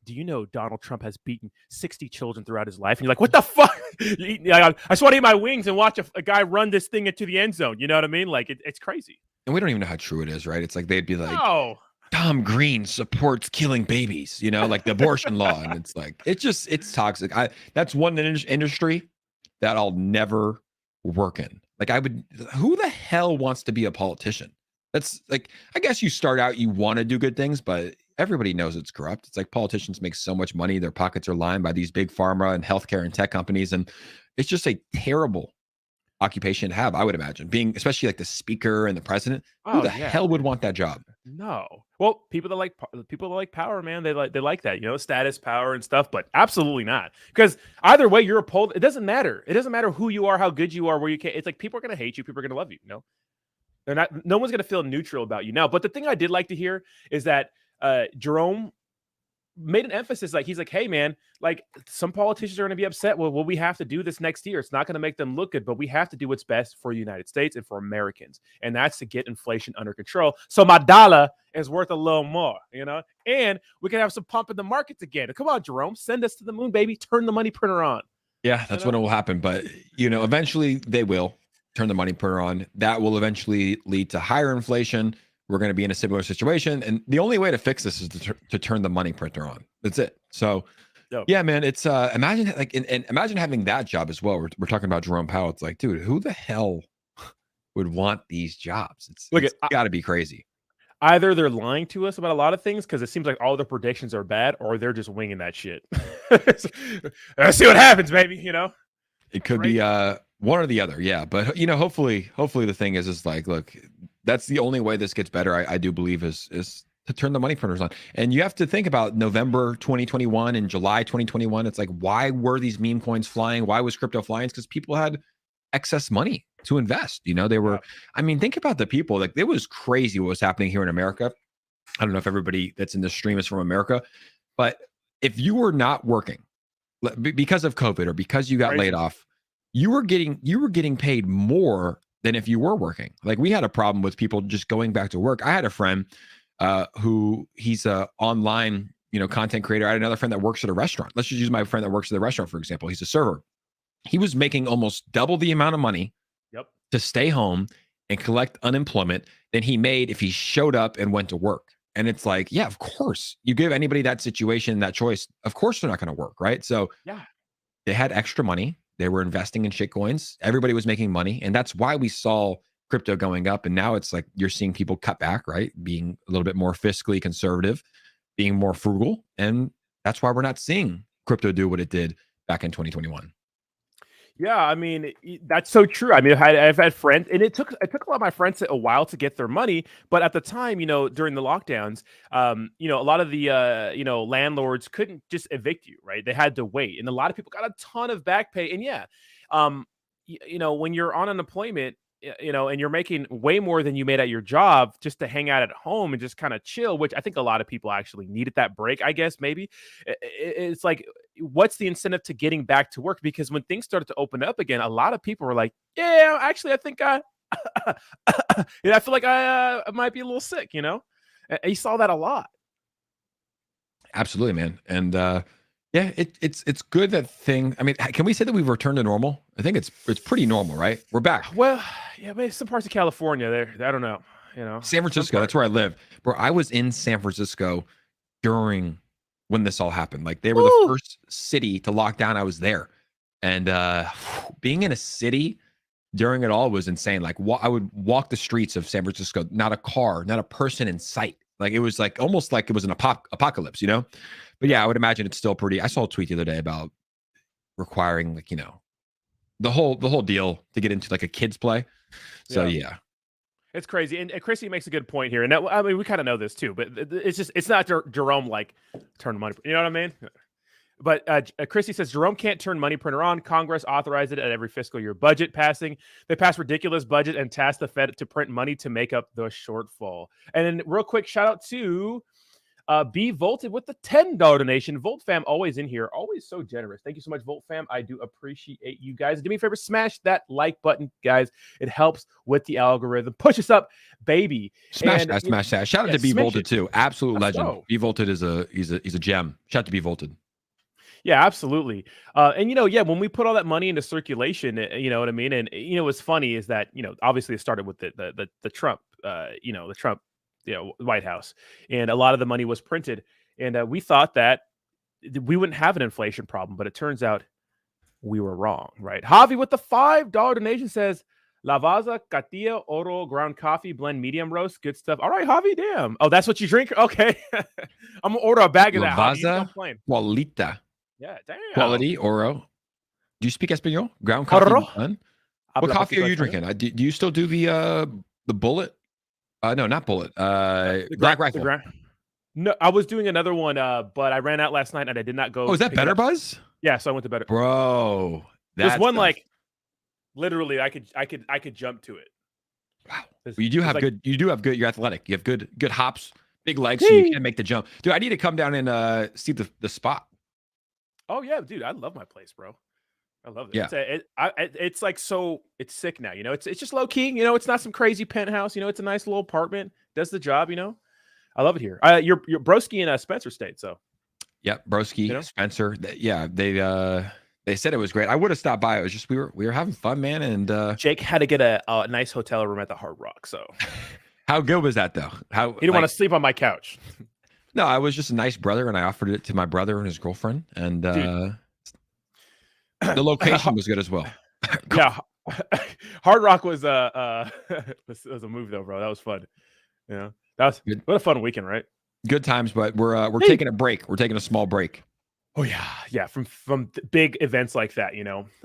[SPEAKER 1] do you know Donald Trump has beaten 60 children throughout his life? And you're like, what the fuck? I just want to eat my wings and watch a guy run this thing into the end zone. You know what I mean? Like, it's crazy.
[SPEAKER 2] And we don't even know how true it is, right? It's like they'd be like,
[SPEAKER 1] oh,
[SPEAKER 2] Tom Green supports killing babies, you know, like the abortion law. And it's like, it's toxic. That's one industry that I'll never work in. Like, who the hell wants to be a politician? That's like, I guess you start out, you want to do good things, but everybody knows it's corrupt. It's like politicians make so much money. Their pockets are lined by these big pharma and healthcare and tech companies. And it's just a terrible occupation to have, I would imagine, being especially like the speaker and the president. Who the hell would want that job?
[SPEAKER 1] No. Well, people that like power, man, they like that, you know, status, power, and stuff. But absolutely not, because either way, you're a it doesn't matter. It doesn't matter who you are, how good you are, where you can. It's like people are gonna hate you, people are gonna love you. You know, they're not. No one's gonna feel neutral about you now. But the thing I did like to hear is that Jerome made an emphasis, like, he's like, hey man, like, some politicians are going to be upset. Well, we have to do this next year. It's not going to make them look good, but we have to do what's best for the United States and for Americans, and that's to get inflation under control, so my dollar is worth a little more, you know, and we can have some pump in the markets again. Come on, Jerome, send us to the moon, baby. Turn the money printer on.
[SPEAKER 2] Yeah, that's when it will happen. But, you know, eventually they will turn the money printer on. That will eventually lead to higher inflation. We're going to be in a similar situation. And the only way to fix this is to turn the money printer on. That's it. So, yeah, man, it's imagine like, and imagine having that job as well. We're talking about Jerome Powell. It's like, dude, who the hell would want these jobs? It's got to be crazy.
[SPEAKER 1] Either they're lying to us about a lot of things because it seems like all the predictions are bad, or they're just winging that shit. Let's see what happens, baby. You know,
[SPEAKER 2] it could be one or the other. Yeah. But, you know, hopefully the thing is like, look, that's the only way this gets better. I do believe is to turn the money printers on. And you have to think about November 2021 and July 2021. It's like, why were these meme coins flying? Why was crypto flying? It's because people had excess money to invest. You know, they were, I mean, think about the people, like, it was crazy what was happening here in America. I don't know if everybody that's in the stream is from America, but if you were not working because of COVID or because you got laid off, you were getting paid more than if you were working. Like, we had a problem with people just going back to work. I had a friend who he's a online, you know, content creator. I had another friend that works at a restaurant. Let's just use my friend that works at the restaurant, for example. He's a server. He was making almost double the amount of money to stay home and collect unemployment than he made if he showed up and went to work. And it's like, yeah, of course, you give anybody that situation, that choice, of course they're not going to work, right? So they had extra money. They were investing in shit coins. Everybody was making money. And that's why we saw crypto going up. And now it's like you're seeing people cut back, right? Being a little bit more fiscally conservative being more frugal, and that's why we're not seeing crypto do what it did back in 2021.
[SPEAKER 1] Yeah, I mean that's so true. I mean, I've had friends, and it took a lot of my friends a while to get their money. But at the time, during the lockdowns, a lot of the landlords couldn't just evict you, right? They had to wait, and a lot of people got a ton of back pay. And yeah, um, when you're on unemployment, and you're making way more than you made at your job just to hang out at home and just kind of chill, which I think a lot of people actually needed that break, I guess, maybe. It's like, what's the incentive to getting back to work? Because when things started to open up again, a lot of people were like, yeah, actually, I think I feel like I might be a little sick, And you saw that a lot.
[SPEAKER 2] Absolutely, man. And yeah, it's good that thing. I mean, can we say that we've returned to normal? I think it's pretty normal, right? We're back.
[SPEAKER 1] Well, yeah, but some parts of California, I don't know,
[SPEAKER 2] San Francisco, that's where I live. Bro, I was in San Francisco during when this all happened. Like, they were the first city to lock down. I was there. And being in a city during it all was insane. Like, I would walk the streets of San Francisco, not a car, not a person in sight. Like, it was like almost like it was an apocalypse, But yeah, I would imagine it's still pretty. I saw a tweet the other day about requiring, like, the whole deal to get into like a kids play. So yeah.
[SPEAKER 1] It's crazy. And Chrissy makes a good point here. And that, I mean, we kind of know this too, but it's not Jerome like turn money. You know what I mean? But Chrissy says Jerome can't turn money printer on. Congress authorized it at every fiscal year budget passing. They passed ridiculous budget and tasked the Fed to print money to make up the shortfall. And then real quick shout out to Be Volted with the $10 donation. Volt fam always in here, always so generous. Thank you so much, Volt fam. I do appreciate you guys. Do me a favor, smash that like button, guys. It helps with the algorithm. Push us up, baby.
[SPEAKER 2] Smash that. Shout out to Be Volted too. Absolute legend. Be Volted is he's a gem. Shout out to Be Volted.
[SPEAKER 1] Yeah, absolutely. And when we put all that money into circulation, you know what I mean? And what's funny is that, obviously it started with the Trump, the Trump, White House, and a lot of the money was printed. And we thought that we wouldn't have an inflation problem, but it turns out we were wrong, right? Javi with the $5 donation says, Lavazza, Catilla, Oro, ground coffee, blend medium roast. Good stuff. All right, Javi, damn. Oh, that's what you drink? Okay. I'm going to order a bag of that.
[SPEAKER 2] Lavazza, Qualita.
[SPEAKER 1] Yeah, damn.
[SPEAKER 2] Quality, Oro. Do you speak Espanol? Ground coffee. What coffee are you drinking? Do you still do the Bullet? No, not Bullet. Black Rifle.
[SPEAKER 1] No, I was doing another one, but I ran out last night and I did not go.
[SPEAKER 2] Oh, is that Better Buzz?
[SPEAKER 1] Yeah, so I went to Better.
[SPEAKER 2] Bro,
[SPEAKER 1] there's one like literally I could jump to it.
[SPEAKER 2] Wow. Well, you do have good. You're athletic. You have good hops, big legs, so you can make the jump. Dude, I need to come down and see the spot.
[SPEAKER 1] Oh yeah, dude, I love my place, bro. I love it.
[SPEAKER 2] Yeah.
[SPEAKER 1] It's like it's sick now. It's just low key. It's not some crazy penthouse. It's a nice little apartment. Does the job. I love it here. You're Broski in Spencer State, so.
[SPEAKER 2] Yep, Broski, Spencer. Yeah, they said it was great. I would have stopped by. It was just we were having fun, man. And
[SPEAKER 1] Jake had to get a nice hotel room at the Hard Rock. So.
[SPEAKER 2] How good was that though?
[SPEAKER 1] He didn't want to sleep on my couch.
[SPEAKER 2] No, I was just a nice brother, and I offered it to my brother and his girlfriend, and the location was good as well.
[SPEAKER 1] Yeah, Hard Rock was a move though, bro. That was fun. That was good. What a fun weekend, right?
[SPEAKER 2] Good times, but we're taking a break. We're taking a small break.
[SPEAKER 1] Oh yeah. From big events like that,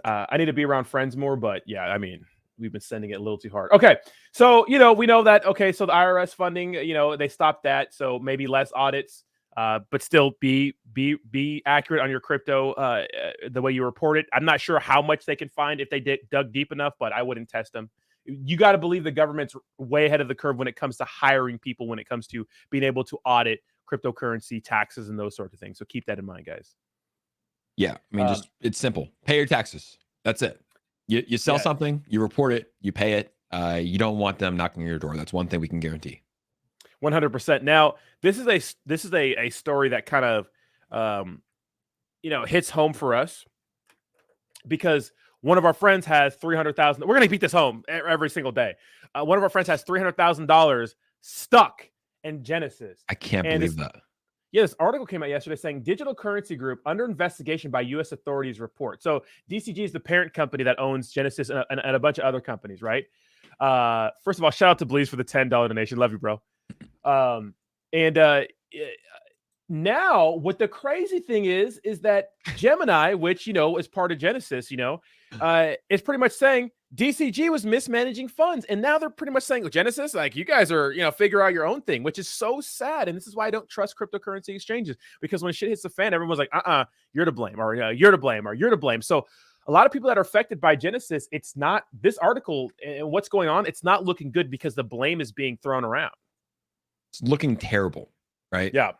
[SPEAKER 1] I need to be around friends more, but yeah, I mean. We've been sending it a little too hard. Okay. So, we know that, okay, so the IRS funding, they stopped that. So maybe less audits, but still be accurate on your crypto the way you report it. I'm not sure how much they can find if they dug deep enough, but I wouldn't test them. You got to believe the government's way ahead of the curve when it comes to hiring people, when it comes to being able to audit cryptocurrency, taxes, and those sorts of things. So keep that in mind, guys.
[SPEAKER 2] Yeah. I mean, it's simple. Pay your taxes. That's it. You sell something, you report it, you pay it. You don't want them knocking on your door. That's one thing we can guarantee.
[SPEAKER 1] 100%. Now, this is a story that kind of hits home for us because one of our friends has $300,000. We're gonna beat this home every single day. One of our friends has $300,000 stuck in Genesis.
[SPEAKER 2] I can't believe that.
[SPEAKER 1] Yeah, this article came out yesterday saying Digital Currency Group under investigation by U.S. authorities report. So DCG is the parent company that owns Genesis and a bunch of other companies, right? First of all, shout out to Bleeze for the $10 donation. Love you, bro. Now, what the crazy thing is that Gemini, which, is part of Genesis, is pretty much saying DCG was mismanaging funds. And now they're pretty much saying, Genesis, like, you guys are, figure out your own thing, which is so sad. And this is why I don't trust cryptocurrency exchanges, because when shit hits the fan, everyone's like, you're to blame, or you're to blame, or you're to blame. So a lot of people that are affected by Genesis, it's not this article and what's going on. It's not looking good because the blame is being thrown around.
[SPEAKER 2] It's looking terrible, right?
[SPEAKER 1] Yeah.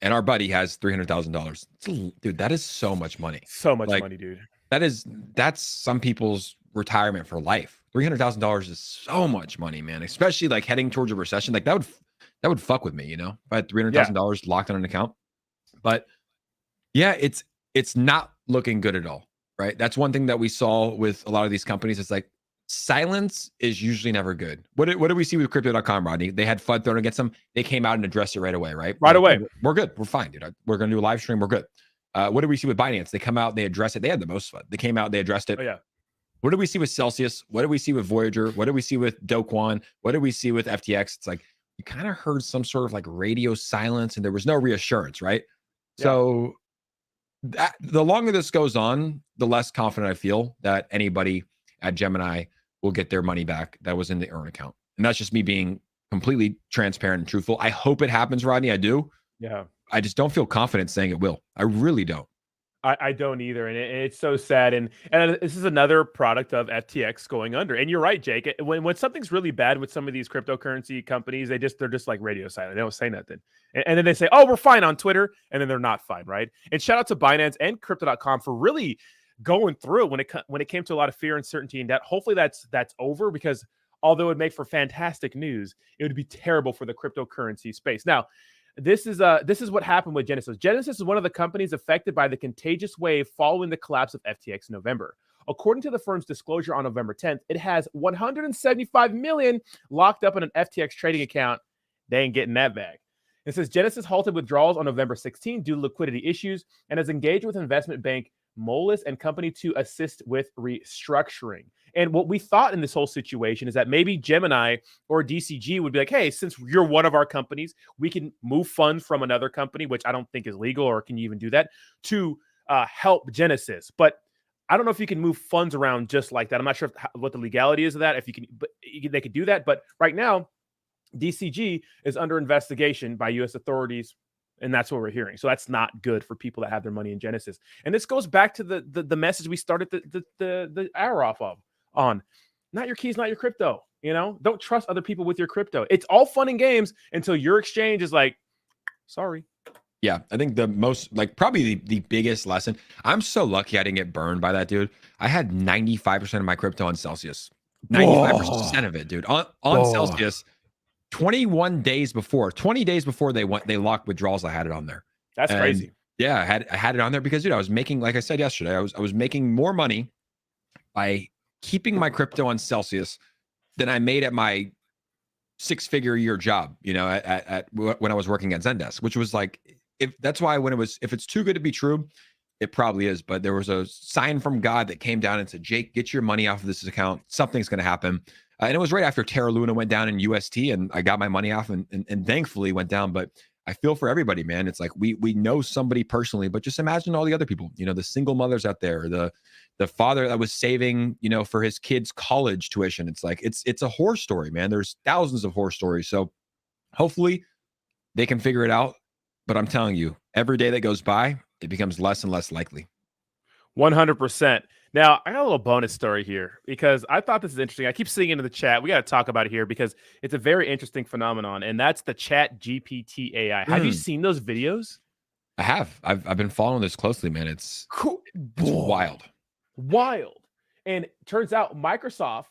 [SPEAKER 2] And our buddy has $300,000. Dude, that is so much money.
[SPEAKER 1] So much money, dude.
[SPEAKER 2] That's some people's retirement for life. $300,000 is so much money, man. Especially like heading towards a recession. Like that would fuck with me, if I had $300,000 locked on an account. But yeah, it's not looking good at all, right? That's one thing that we saw with a lot of these companies. It's like silence is usually never good. What did we see with crypto.com, Rodney? They had FUD thrown against them. They came out and addressed it right away, right?
[SPEAKER 1] Right away.
[SPEAKER 2] We're good. We're fine, dude. We're going to do a live stream. We're good. What did we see with Binance? They come out, they address it. They had the most FUD. They came out, they addressed it.
[SPEAKER 1] Oh, yeah.
[SPEAKER 2] What did we see with Celsius? What did we see with Voyager? What did we see with Do Kwon? What did we see with FTX? It's like you kind of heard some sort of like radio silence and there was no reassurance, right? Yeah. So the longer this goes on, the less confident I feel that anybody at Gemini will get their money back that was in the earn account. And that's just me being completely transparent and truthful. I hope it happens, Rodney. I do.
[SPEAKER 1] Yeah.
[SPEAKER 2] I just don't feel confident saying it will. I really don't.
[SPEAKER 1] I don't either. And it's so sad. And this is another product of FTX going under. And you're right, Jake. When something's really bad with some of these cryptocurrency companies, they're just like radio silent. They don't say nothing. And then they say, oh, we're fine on Twitter. And then they're not fine, right? And shout out to Binance and crypto.com for really going through when it came to a lot of fear, uncertainty, and that hopefully that's over, because although it would make for fantastic news, it would be terrible for the cryptocurrency space. Now, this is what happened with Genesis. Genesis is one of the companies affected by the contagious wave following the collapse of FTX in November. According to the firm's disclosure on November 10th, it has $175 million locked up in an FTX trading account. They ain't getting that back. It says Genesis halted withdrawals on November 16 due to liquidity issues and has engaged with investment bank Moelis and Company to assist with restructuring. And what we thought in this whole situation is that maybe Gemini or DCG would be like, hey, since you're one of our companies, we can move funds from another company, which I don't think is legal, or can you even do that, to help Genesis. But I don't know if you can move funds around just like that. I'm not sure what the legality is of that. If you can, but they could do that. But right now, DCG is under investigation by U.S. authorities. And that's what we're hearing. So that's not good for people that have their money in Genesis. And this goes back to the message we started the hour off of on. Not your keys, not your crypto. Don't trust other people with your crypto. It's all fun and games until your exchange is like, sorry.
[SPEAKER 2] Yeah, I think the most, like, probably the biggest lesson. I'm so lucky I didn't get burned by that, dude. I had 95% of my crypto on Celsius. 95% of it, dude. On Celsius. 20 days before they locked withdrawals, I had it on there.
[SPEAKER 1] That's crazy.
[SPEAKER 2] Yeah, I had it on there because, dude, I was making, like I said yesterday, I was making more money by keeping my crypto on Celsius than I made at my 6-figure a year job, at when I was working at Zendesk, which was like, if it's too good to be true, it probably is. But there was a sign from God that came down and said, Jake, get your money off of this account. Something's going to happen. And it was right after Terra Luna went down in UST, and I got my money off and thankfully went down. But I feel for everybody, man. It's like we know somebody personally, but just imagine all the other people, the single mothers out there, the father that was saving, for his kids' college tuition. It's like, it's a horror story, man. There's thousands of horror stories. So hopefully they can figure it out. But I'm telling you, every day that goes by, it becomes less and less likely.
[SPEAKER 1] 100%. Now, I got a little bonus story here because I thought this is interesting. I keep seeing it in the chat. We got to talk about it here because it's a very interesting phenomenon, and that's the ChatGPT AI. Have you seen those videos?
[SPEAKER 2] I have. I've been following this closely, man. It's wild.
[SPEAKER 1] Wild. And it turns out Microsoft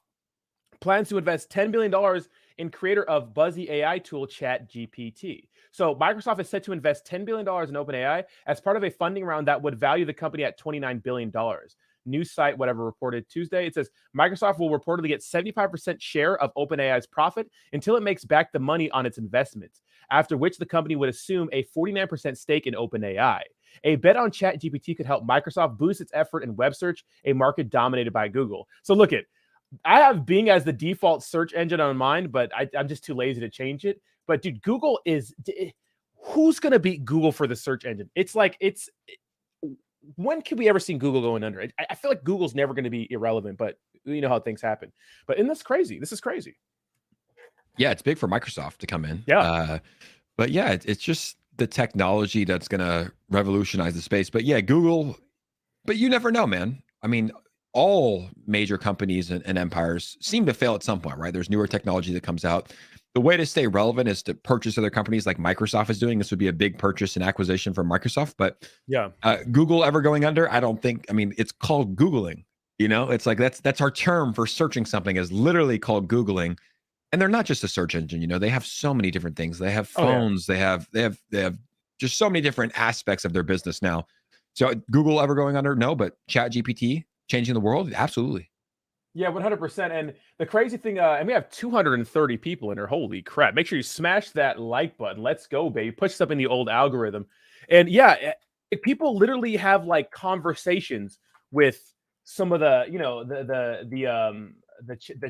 [SPEAKER 1] plans to invest $10 billion in creator of buzzy AI tool ChatGPT. So Microsoft is set to invest $10 billion in OpenAI as part of a funding round that would value the company at $29 billion. News site, whatever, reported Tuesday. It says Microsoft will reportedly get 75% share of OpenAI's profit until it makes back the money on its investments, after which the company would assume a 49% stake in OpenAI. A bet on ChatGPT could help Microsoft boost its effort in web search, a market dominated by Google. So look it. I have Bing as the default search engine on mine, but I'm just too lazy to change it. But dude, Google is who's going to beat Google for the search engine? It's like, when can we ever see Google going under? I feel like Google's never going to be irrelevant, but you know how things happen. But isn't this crazy? This is crazy.
[SPEAKER 2] Yeah, it's big for Microsoft to come in.
[SPEAKER 1] Yeah.
[SPEAKER 2] But yeah, it's just the technology that's going to revolutionize the space. But yeah, Google, but you never know, man. I mean, all major companies and empires seem to fail at some point, right? There's newer technology that comes out. The way to stay relevant is to purchase other companies like Microsoft is doing. This would be a big purchase and acquisition from Microsoft. But
[SPEAKER 1] Yeah.
[SPEAKER 2] Google ever going under? I don't think. I mean, it's called Googling. You know, it's like that's our term for searching something is literally called Googling. And they're not just a search engine. You know, they have so many different things. They have phones. Oh, yeah. They have just so many different aspects of their business now. So Google ever going under? No, but ChatGPT changing the world? Absolutely.
[SPEAKER 1] Yeah, 100%. And the crazy thing, and we have 230 people in here. Holy crap. Make sure you smash that like button. Let's go, baby. Push stuff in the old algorithm. And yeah, if people literally have like conversations with some of the, you know, the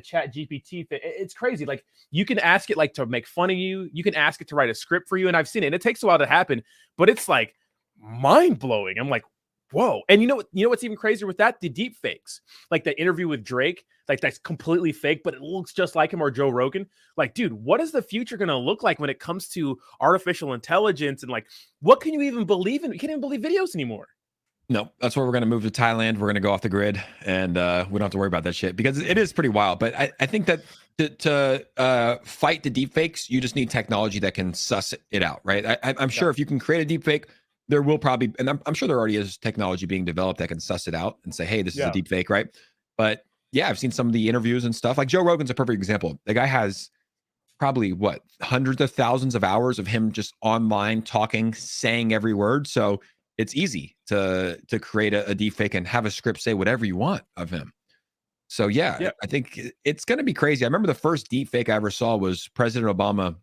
[SPEAKER 1] chat GPT thing. It's crazy. Like you can ask it like to make fun of you. You can ask it to write a script for you. And I've seen it. And it takes a while to happen, but it's like mind blowing. I'm like, whoa. And you know what's even crazier with that? The deep fakes. Like the interview with Drake, like that's completely fake, but it looks just like him, or Joe Rogan. Like, dude, what is the future going to look like when it comes to artificial intelligence? And like, what can you even believe in? You can't even believe videos anymore.
[SPEAKER 2] No, that's where we're going to move to Thailand. We're going to go off the grid, and we don't have to worry about that shit because it is pretty wild. But I think that to fight the deepfakes, you just need technology that can suss it out, right? I'm sure if you can create a deepfake, there will probably, and I'm sure there already is technology being developed that can suss it out and say, hey, this is a deepfake, right? But yeah, I've seen some of the interviews and stuff. Like Joe Rogan's a perfect example. The guy has probably hundreds of thousands of hours of him just online talking, saying every word. So it's easy to create a deepfake and have a script say whatever you want of him. So yeah. I think it's going to be crazy. I remember the first deepfake I ever saw was President Obama,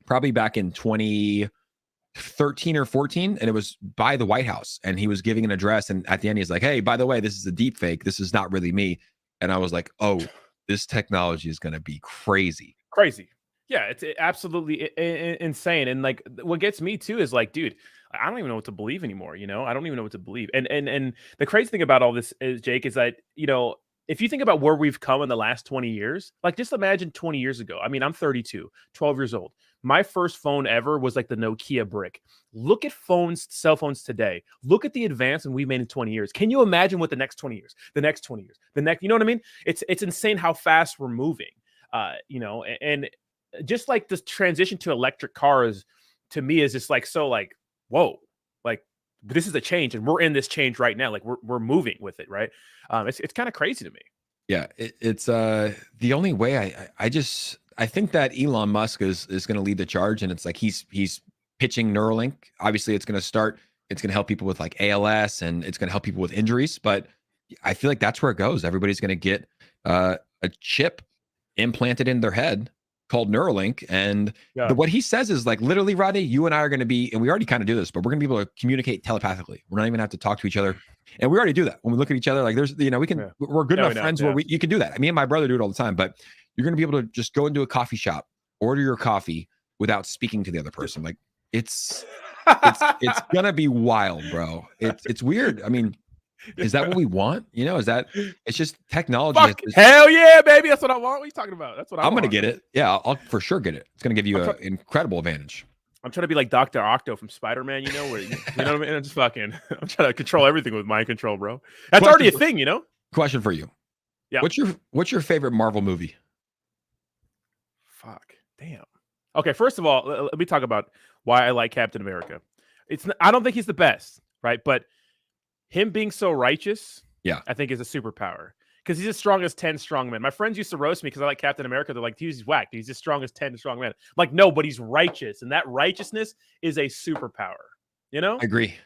[SPEAKER 2] probably back in 2013 or 14, and it was by the White House, and he was giving an address, and at the end he's like, "Hey, by the way, this is a deepfake. This is not really me." And I was like, "Oh, this technology is going to be crazy."
[SPEAKER 1] Crazy. Yeah, it's absolutely insane. And like what gets me too is like, dude, I don't even know what to believe anymore. You know, I don't even know what to believe. And the crazy thing about all this is, Jake, is that, you know, if you think about where we've come in the last 20 years, like just imagine 20 years ago. I mean, I'm 32, 12 years old. My first phone ever was like the Nokia brick. Look at cell phones today. Look at the advancement we made in 20 years. Can you imagine what the next 20 years, the next 20 years, the next, you know what I mean? It's insane how fast we're moving, you know, and just like this transition to electric cars to me is just like, so like, whoa, like this is a change, and we're in this change right now. Like we're moving with it. Right. It's kind of crazy to me.
[SPEAKER 2] Yeah. It's the only way I think that Elon Musk is going to lead the charge, and it's like, he's pitching Neuralink. Obviously it's going to help people with like ALS, and it's going to help people with injuries, but I feel like that's where it goes. Everybody's going to get a chip implanted in their head called Neuralink. And what he says is like, literally, Rodney, you and I are going to be, and we already kind of do this, but we're going to be able to communicate telepathically. We're not even have to talk to each other. And we already do that when we look at each other. Like there's, you know, we're good enough friends where you can do that. Me and my brother do it all the time, but you're going to be able to just go into a coffee shop, order your coffee without speaking to the other person. Like it's going to be wild, bro. It's weird. I mean, is that what we want? You know, it's just technology.
[SPEAKER 1] Hell yeah, baby. That's what I want. What are you talking about? That's what I'm
[SPEAKER 2] going to get it. Yeah, I'll for sure get it. It's going to give you an incredible advantage.
[SPEAKER 1] I'm trying to be like Dr. Octo from Spider-Man, you know, where you know what I mean? I'm just fucking, I'm trying to control everything with mind control, bro. That's already a thing, you know?
[SPEAKER 2] Question for you. Yeah. What's your favorite Marvel movie?
[SPEAKER 1] Fuck. Damn. Okay, first of all, let me talk about why I like Captain America. I don't think he's the best, right? But him being so righteous, I think is a superpower. Because he's as strong as 10 strong men. My friends used to roast me because I like Captain America. They're like, he's whacked. He's as strong as 10 strong men. I'm like, no, but he's righteous. And that righteousness is a superpower. You know?
[SPEAKER 2] I agree.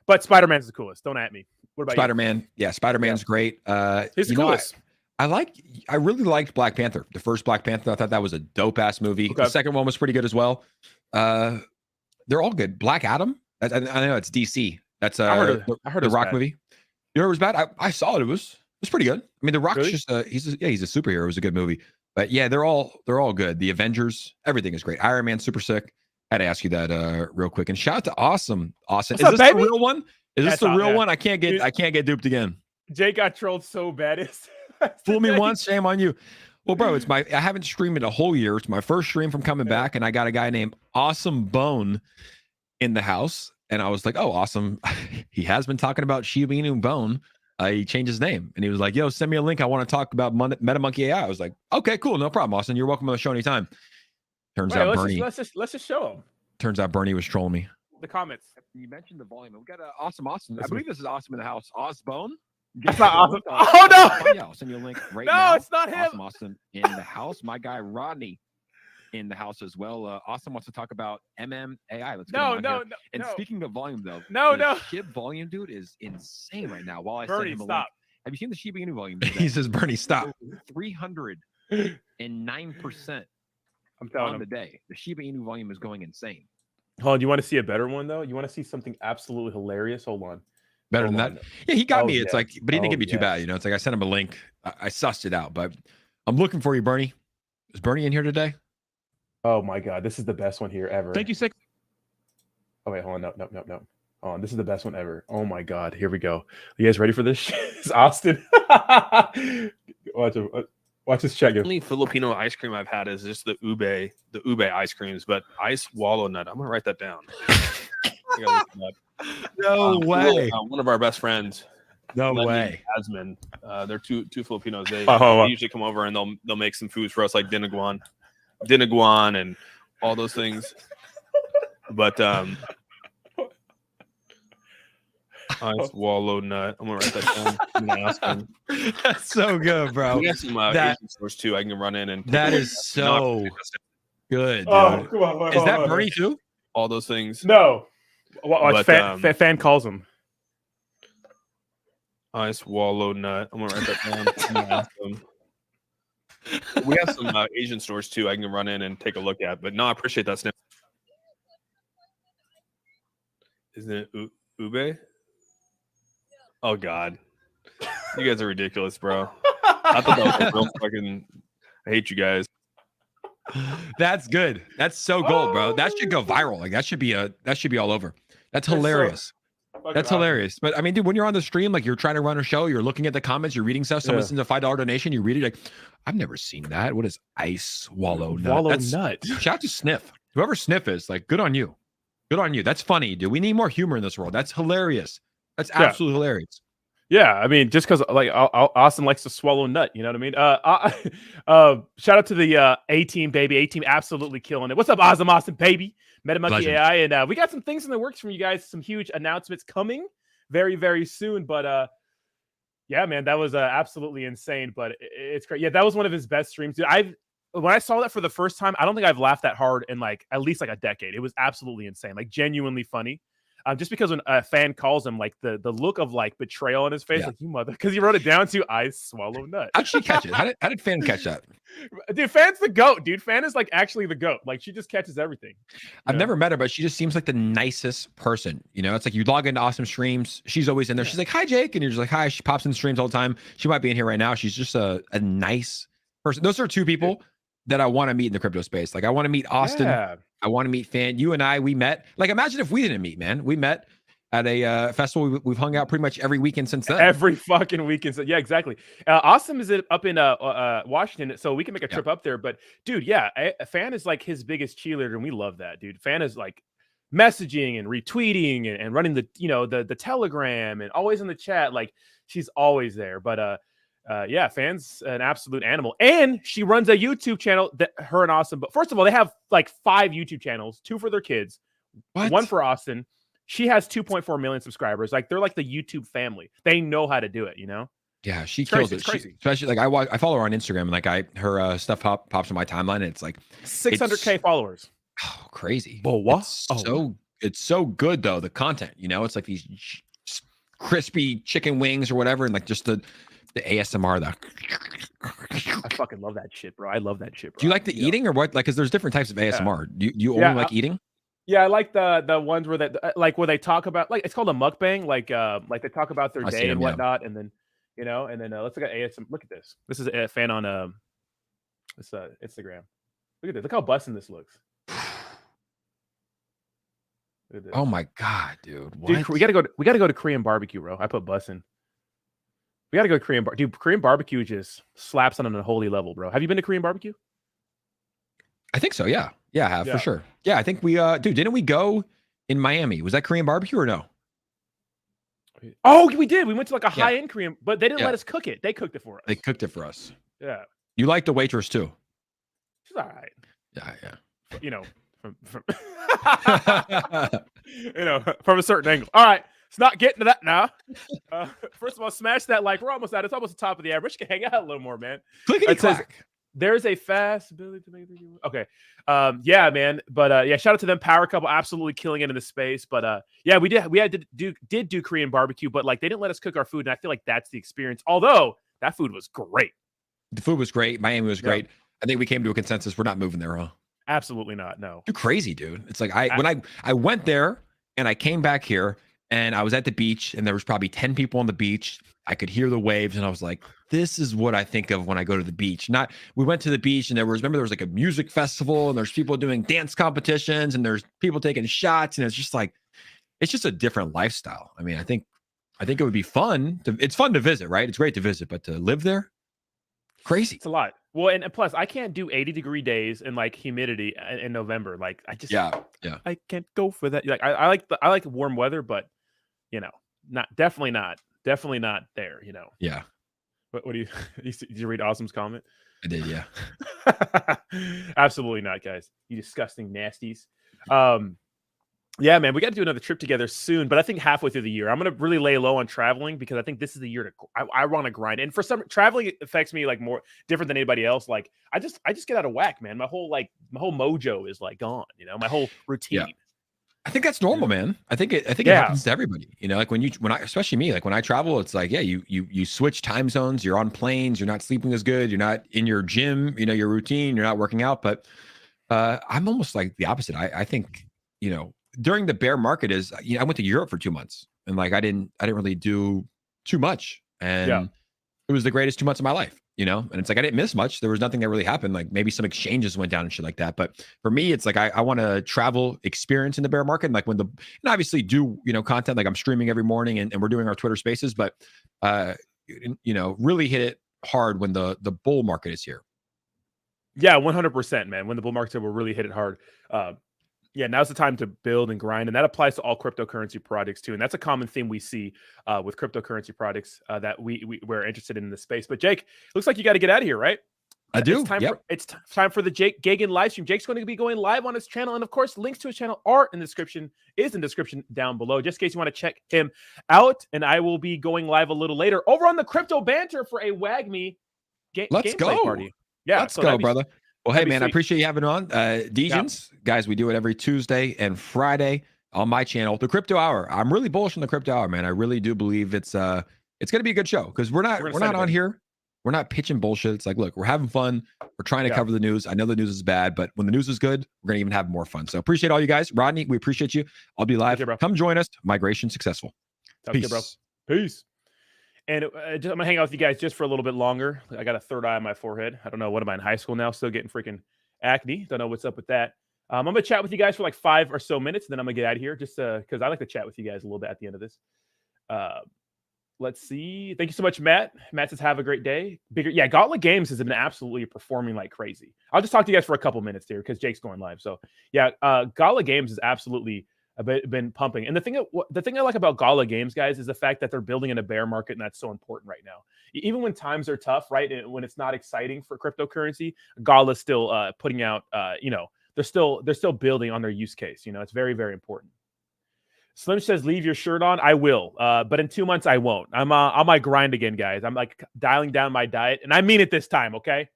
[SPEAKER 1] But Spider-Man's the coolest. Don't at me. What about
[SPEAKER 2] Spider-Man? Yeah, Spider-Man's great.
[SPEAKER 1] He's the coolest.
[SPEAKER 2] I really liked Black Panther. The first Black Panther, I thought that was a dope-ass movie. Okay. The second one was pretty good as well. They're all good. Black Adam? I know it's DC. That's
[SPEAKER 1] I heard
[SPEAKER 2] the Rock movie. You know it was bad? I saw it. It was pretty good. I mean, The Rock's really? Just he's a superhero. It was a good movie. But yeah, they're all good. The Avengers, everything is great. Iron Man, super sick. had to ask you that real quick. And shout out to Austin.
[SPEAKER 1] What's
[SPEAKER 2] Is
[SPEAKER 1] up,
[SPEAKER 2] this
[SPEAKER 1] baby?
[SPEAKER 2] the real one? Is this
[SPEAKER 1] That's
[SPEAKER 2] the real
[SPEAKER 1] yeah.
[SPEAKER 2] one? I can't get duped again.
[SPEAKER 1] Jake got trolled so bad.
[SPEAKER 2] Fool me once, shame on you. Well, bro, I haven't streamed in a whole year. It's my first stream from coming back, and I got a guy named Awesome Bone in the house. And I was like, oh, awesome. He has been talking about Shiba Inu Bone. He changed his name. And he was like, yo, send me a link. I want to talk about MetaMonkey AI. I was like, okay, cool. No problem, Austin. You're welcome on the show anytime. Turns out Bernie.
[SPEAKER 1] Let's just show him.
[SPEAKER 2] Turns out Bernie was trolling me.
[SPEAKER 1] The comments.
[SPEAKER 2] You mentioned the volume. We got Awesome. I believe this is Awesome in the house. Bone.
[SPEAKER 1] That's not Awesome. Oh, no.
[SPEAKER 2] Yeah, I'll send you a link right
[SPEAKER 1] no,
[SPEAKER 2] now.
[SPEAKER 1] No, it's not him.
[SPEAKER 2] Awesome in the house. My guy Rodney in the house as well. Awesome wants to talk about MMAI. Let's go. No. And speaking of volume, though, the SHIB volume, dude, is insane right now. While I
[SPEAKER 1] Bernie,
[SPEAKER 2] send him a
[SPEAKER 1] stop.
[SPEAKER 2] link. Have you seen the Shiba Inu volume? He says, Bernie, stop. 309%
[SPEAKER 1] I'm telling
[SPEAKER 2] on the day. The Shiba Inu volume is going insane.
[SPEAKER 1] Hold on, you want to see a better one though? You want to see something absolutely hilarious? Hold on.
[SPEAKER 2] Better than that? Yeah, he got me. It's like, but he didn't get me too bad. You know, it's like I sent him a link. I sussed it out, but I'm looking for you, Bernie. Is Bernie in here today?
[SPEAKER 1] Oh my God, this is the best one here ever.
[SPEAKER 2] Thank you, Six.
[SPEAKER 1] Oh wait, hold on, no. Hold on, this is the best one ever. Oh my God, here we go. You guys ready for this? It's Austin. Watch this check.
[SPEAKER 3] The only Filipino ice cream I've had is just the ube ice creams, but ice walnut. I'm gonna write that down.
[SPEAKER 2] No way.
[SPEAKER 3] One of our best friends.
[SPEAKER 2] No way.
[SPEAKER 3] Asman. They're two Filipinos. They usually come over and they'll make some foods for us like dinuguan and all those things. But ice wallow nut. I'm gonna write that down. I'm gonna ask him.
[SPEAKER 2] That's so good, bro.
[SPEAKER 3] We got some Asian stores too. I can run in and
[SPEAKER 2] that is so good. Dude.
[SPEAKER 1] Oh, come on,
[SPEAKER 2] is that Bernie too?
[SPEAKER 3] All those things.
[SPEAKER 1] No. Watch, fan calls him.
[SPEAKER 3] Ice wallow nut. I'm gonna write that down. I'm gonna ask him. We have some Asian stores too. I can run in and take a look at. But no, I appreciate that. Snip. Isn't it ube? Oh God, you guys are ridiculous, bro. I thought that was a real fucking. I hate you guys.
[SPEAKER 2] That's good. That's so gold, bro. That should go viral. Like that should be all over. That's hilarious. That's hilarious. But I mean, dude, when you're on the stream, like you're trying to run a show, you're looking at the comments, you're reading stuff. Someone sends a $5 donation, you read it like, I've never seen that. What is ice wallow nut?
[SPEAKER 1] Nut.
[SPEAKER 2] Shout out to Sniff. Whoever Sniff is, like, good on you. Good on you. That's funny, dude. We need more humor in this world. That's hilarious. That's absolutely hilarious.
[SPEAKER 1] Yeah, I mean, just because like Austin likes to swallow nut, you know what I mean? Shout out to the A-Team, baby. A-Team absolutely killing it. What's up, Austin, baby? MetaMonkey AI, and we got some things in the works from you guys. Some huge announcements coming very, very soon. But yeah, man, that was absolutely insane. But it's great. Yeah, that was one of his best streams, dude. When I saw that for the first time, I don't think I've laughed that hard in like at least like a decade. It was absolutely insane, like genuinely funny. Just because when a fan calls him, like the look of like betrayal on his face, like you mother, because he wrote it down to I swallow nut.
[SPEAKER 2] How'd she catch it? How did Fan catch that?
[SPEAKER 1] Dude, Fan's the GOAT, dude. Fan is like actually the GOAT. Like she just catches everything.
[SPEAKER 2] I've never met her, but she just seems like the nicest person. You know, it's like you log into Awesome streams. She's always in there. She's like, hi, Jake. And you're just like, hi. She pops in streams all the time. She might be in here right now. She's just a nice person. Those are two people that I want to meet in the crypto space. Like I want to meet Austin. Yeah. I want to meet Fan. You and I, we met. Like imagine if we didn't meet, man. We met at a festival. We've hung out pretty much every weekend since then.
[SPEAKER 1] Every fucking weekend. So, yeah, exactly. Awesome is up in Washington, so we can make a trip up there. But dude, yeah, Fan is like his biggest cheerleader, and we love that, dude. Fan is like messaging and retweeting and running the the Telegram and always in the chat. Like she's always there. But yeah, Fan's an absolute animal, and she runs a YouTube channel that her and Austin. But first of all, they have like 5 YouTube channels, 2 for their kids, 1 for Austin. She has 2.4 million subscribers. Like they're like the YouTube family. They know how to do it, you know?
[SPEAKER 2] Yeah, she kills it. Especially like I follow her on Instagram and like her stuff pops on my timeline and it's like
[SPEAKER 1] 600K followers.
[SPEAKER 2] Oh, crazy.
[SPEAKER 1] But what?
[SPEAKER 2] It's so good though, the content, you know? It's like these crispy chicken wings or whatever and like just the ASMR
[SPEAKER 1] I fucking love that shit, bro. I love that shit, bro.
[SPEAKER 2] Do you like the eating or what? Like cuz there's different types of ASMR. Do you only like eating?
[SPEAKER 1] Yeah, I like the ones where where they talk about like it's called a mukbang, like they talk about their day and whatnot, and then let's look at ASM. Look at this. This is a fan on this Instagram. Look at this. Look how busting this looks. Look at this.
[SPEAKER 2] Oh my god, dude! What?
[SPEAKER 1] Dude, we gotta go to Korean barbecue, bro. I put bussin'. We gotta go to Korean dude. Korean barbecue just slaps on an unholy level, bro. Have you been to Korean barbecue?
[SPEAKER 2] I think so. Yeah, yeah, I have for
[SPEAKER 1] Yeah.
[SPEAKER 2] sure. Yeah, I think we dude, didn't we go in Miami? Was that Korean barbecue or no?
[SPEAKER 1] Oh, we did. We went to like a
[SPEAKER 2] Yeah.
[SPEAKER 1] high-end Korean, but they didn't
[SPEAKER 2] Yeah.
[SPEAKER 1] let us cook it. They cooked it for us.
[SPEAKER 2] They cooked it for us.
[SPEAKER 1] Yeah.
[SPEAKER 2] You like the waitress too?
[SPEAKER 1] She's all right.
[SPEAKER 2] Yeah, yeah.
[SPEAKER 1] You know, from from a certain angle. All right. It's not getting to that now. First of all, smash that like. We're almost at it. It's almost the top of the average. Can hang out a little more, man.
[SPEAKER 2] Clickety
[SPEAKER 1] It says,
[SPEAKER 2] clack.
[SPEAKER 1] there's a fast ability to make it. Okay. Yeah, man. But yeah, shout out to them. Power couple absolutely killing it in the space. But yeah, we had to do Korean barbecue, but like they didn't let us cook our food. And I feel like that's the experience. Although that food was great.
[SPEAKER 2] The food was great. Miami was great. I think we came to a consensus. We're not moving there, huh?
[SPEAKER 1] Absolutely not. No.
[SPEAKER 2] You're crazy, dude. It's like when I went there and I came back here and I was at the beach and there was probably 10 people on the beach. I could hear the waves and I was like, this is what I think of when I go to the beach. We went to the beach and there was like a music festival and there's people doing dance competitions and there's people taking shots and it's just a different lifestyle. I mean, I think it would be fun. It's fun to visit, right? It's great to visit, but to live there, crazy.
[SPEAKER 1] It's a lot. Well, and plus, I can't do 80-degree days and like humidity in November. Like, I just I can't go for that. Like, I like warm weather, but definitely not there.
[SPEAKER 2] Yeah,
[SPEAKER 1] What do you did you read Awesome's comment?
[SPEAKER 2] I did. Yeah,
[SPEAKER 1] absolutely not, guys. You disgusting nasties. Yeah, man, we got to do another trip together soon, but I think halfway through the year. I'm going to really lay low on traveling because I think this is the year I want to grind. And for some, traveling affects me like more different than anybody else. Like I just get out of whack, man. My whole mojo is like gone, my whole routine.
[SPEAKER 2] Yeah. I think that's normal, man. I think it happens to everybody. Like especially me, like when I travel, it's like, yeah, you switch time zones, you're on planes, you're not sleeping as good, you're not in your gym, your routine, you're not working out. But I'm almost like the opposite. I think, during the bear market I went to Europe for 2 months and like I didn't really do too much. And it was the greatest 2 months of my life, and it's like I didn't miss much. There was nothing that really happened. Like maybe some exchanges went down and shit like that. But for me, it's like I want to travel experience in the bear market. And like and obviously do, content, like I'm streaming every morning and we're doing our Twitter spaces, but really hit it hard when the bull market is here.
[SPEAKER 1] Yeah, 100%, man. When the bull market's here, we'll really hit it hard. Yeah, now's the time to build and grind, and that applies to all cryptocurrency projects too. And that's a common theme we see with cryptocurrency projects that we're interested in the space. But Jake, looks like you got to get out of here, right?
[SPEAKER 2] I do.
[SPEAKER 1] It's time for the Jake Gagan live stream. Jake's going to be going live on his channel, and of course, links to his channel are in the description. Down below, just in case you want to check him out. And I will be going live a little later over on the Crypto Banter for a WAGME
[SPEAKER 2] Let's
[SPEAKER 1] gameplay
[SPEAKER 2] go
[SPEAKER 1] party. Yeah,
[SPEAKER 2] let's go, brother. Well, hey, man, I appreciate you having on. Degens, guys, we do it every Tuesday and Friday on my channel, the Crypto Hour. I'm really bullish on the Crypto Hour, man. I really do believe it's going to be a good show because we're not on here. We're not pitching bullshit. It's like, look, we're having fun. We're trying to cover the news. I know the news is bad, but when the news is good, we're going to even have more fun. So appreciate all you guys. Rodney, we appreciate you. I'll be live. Come join us. Migration successful.
[SPEAKER 1] Peace. Bro. Peace. And I'm going to hang out with you guys just for a little bit longer. I got a third eye on my forehead. I don't know. What am I in high school now? Still getting freaking acne. Don't know what's up with that. I'm going to chat with you guys for like 5 or so minutes. And then I'm going to get out of here just because I like to chat with you guys a little bit at the end of this. Let's see. Thank you so much, Matt. Matt says, have a great day. Gauntlet Games has been absolutely performing like crazy. I'll just talk to you guys for a couple minutes here because Jake's going live. So yeah, Gauntlet Games is absolutely been pumping. And the thing I like about Gala Games, guys, is the fact that they're building in a bear market, and that's so important right now. Even when times are tough, right, and when it's not exciting for cryptocurrency, Gala's still putting out, they're still building on their use case. It's very, very important. Slim says, leave your shirt on. I will, but in 2 months I won't. I'm on my grind again, guys. I'm like dialing down my diet, and I mean it this time. Okay.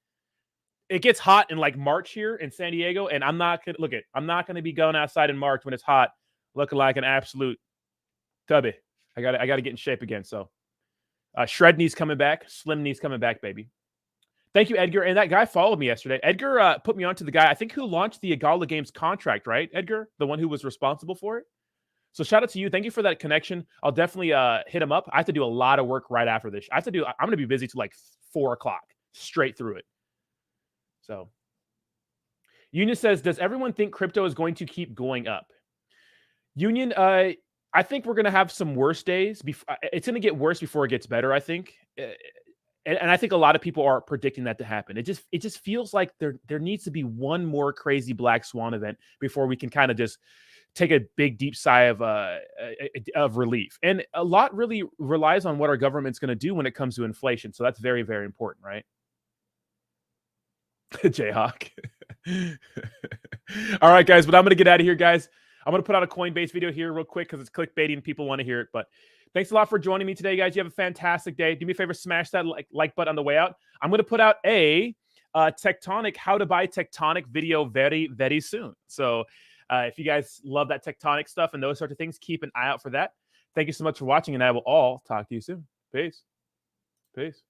[SPEAKER 1] It gets hot in like March here in San Diego, and I'm not gonna be going outside in March when it's hot, looking like an absolute tubby. I got to get in shape again. So, Shred knees coming back, Slim knees coming back, baby. Thank you, Edgar. And that guy followed me yesterday. Edgar put me onto the guy I think who launched the Gala Games contract, right? Edgar, the one who was responsible for it. So shout out to you. Thank you for that connection. I'll definitely hit him up. I have to do a lot of work right after this. I'm going to be busy till like 4 o'clock straight through it. So Eunice says, does everyone think crypto is going to keep going up? Union, I think we're going to have some worse days. It's going to get worse before it gets better, I think. And I think a lot of people are predicting that to happen. It just feels like there needs to be one more crazy black swan event before we can kind of just take a big deep sigh of relief. And a lot really relies on what our government's going to do when it comes to inflation. So that's very, very important, right? Jayhawk. All right, guys, but I'm going to get out of here, guys. I'm going to put out a Coinbase video here real quick because it's clickbaity and people want to hear it. But thanks a lot for joining me today, guys. You have a fantastic day. Do me a favor, smash that like button on the way out. I'm going to put out a Tectonic, how to buy Tectonic video very, very soon. So if you guys love that Tectonic stuff and those sorts of things, keep an eye out for that. Thank you so much for watching, and I will all talk to you soon. Peace. Peace.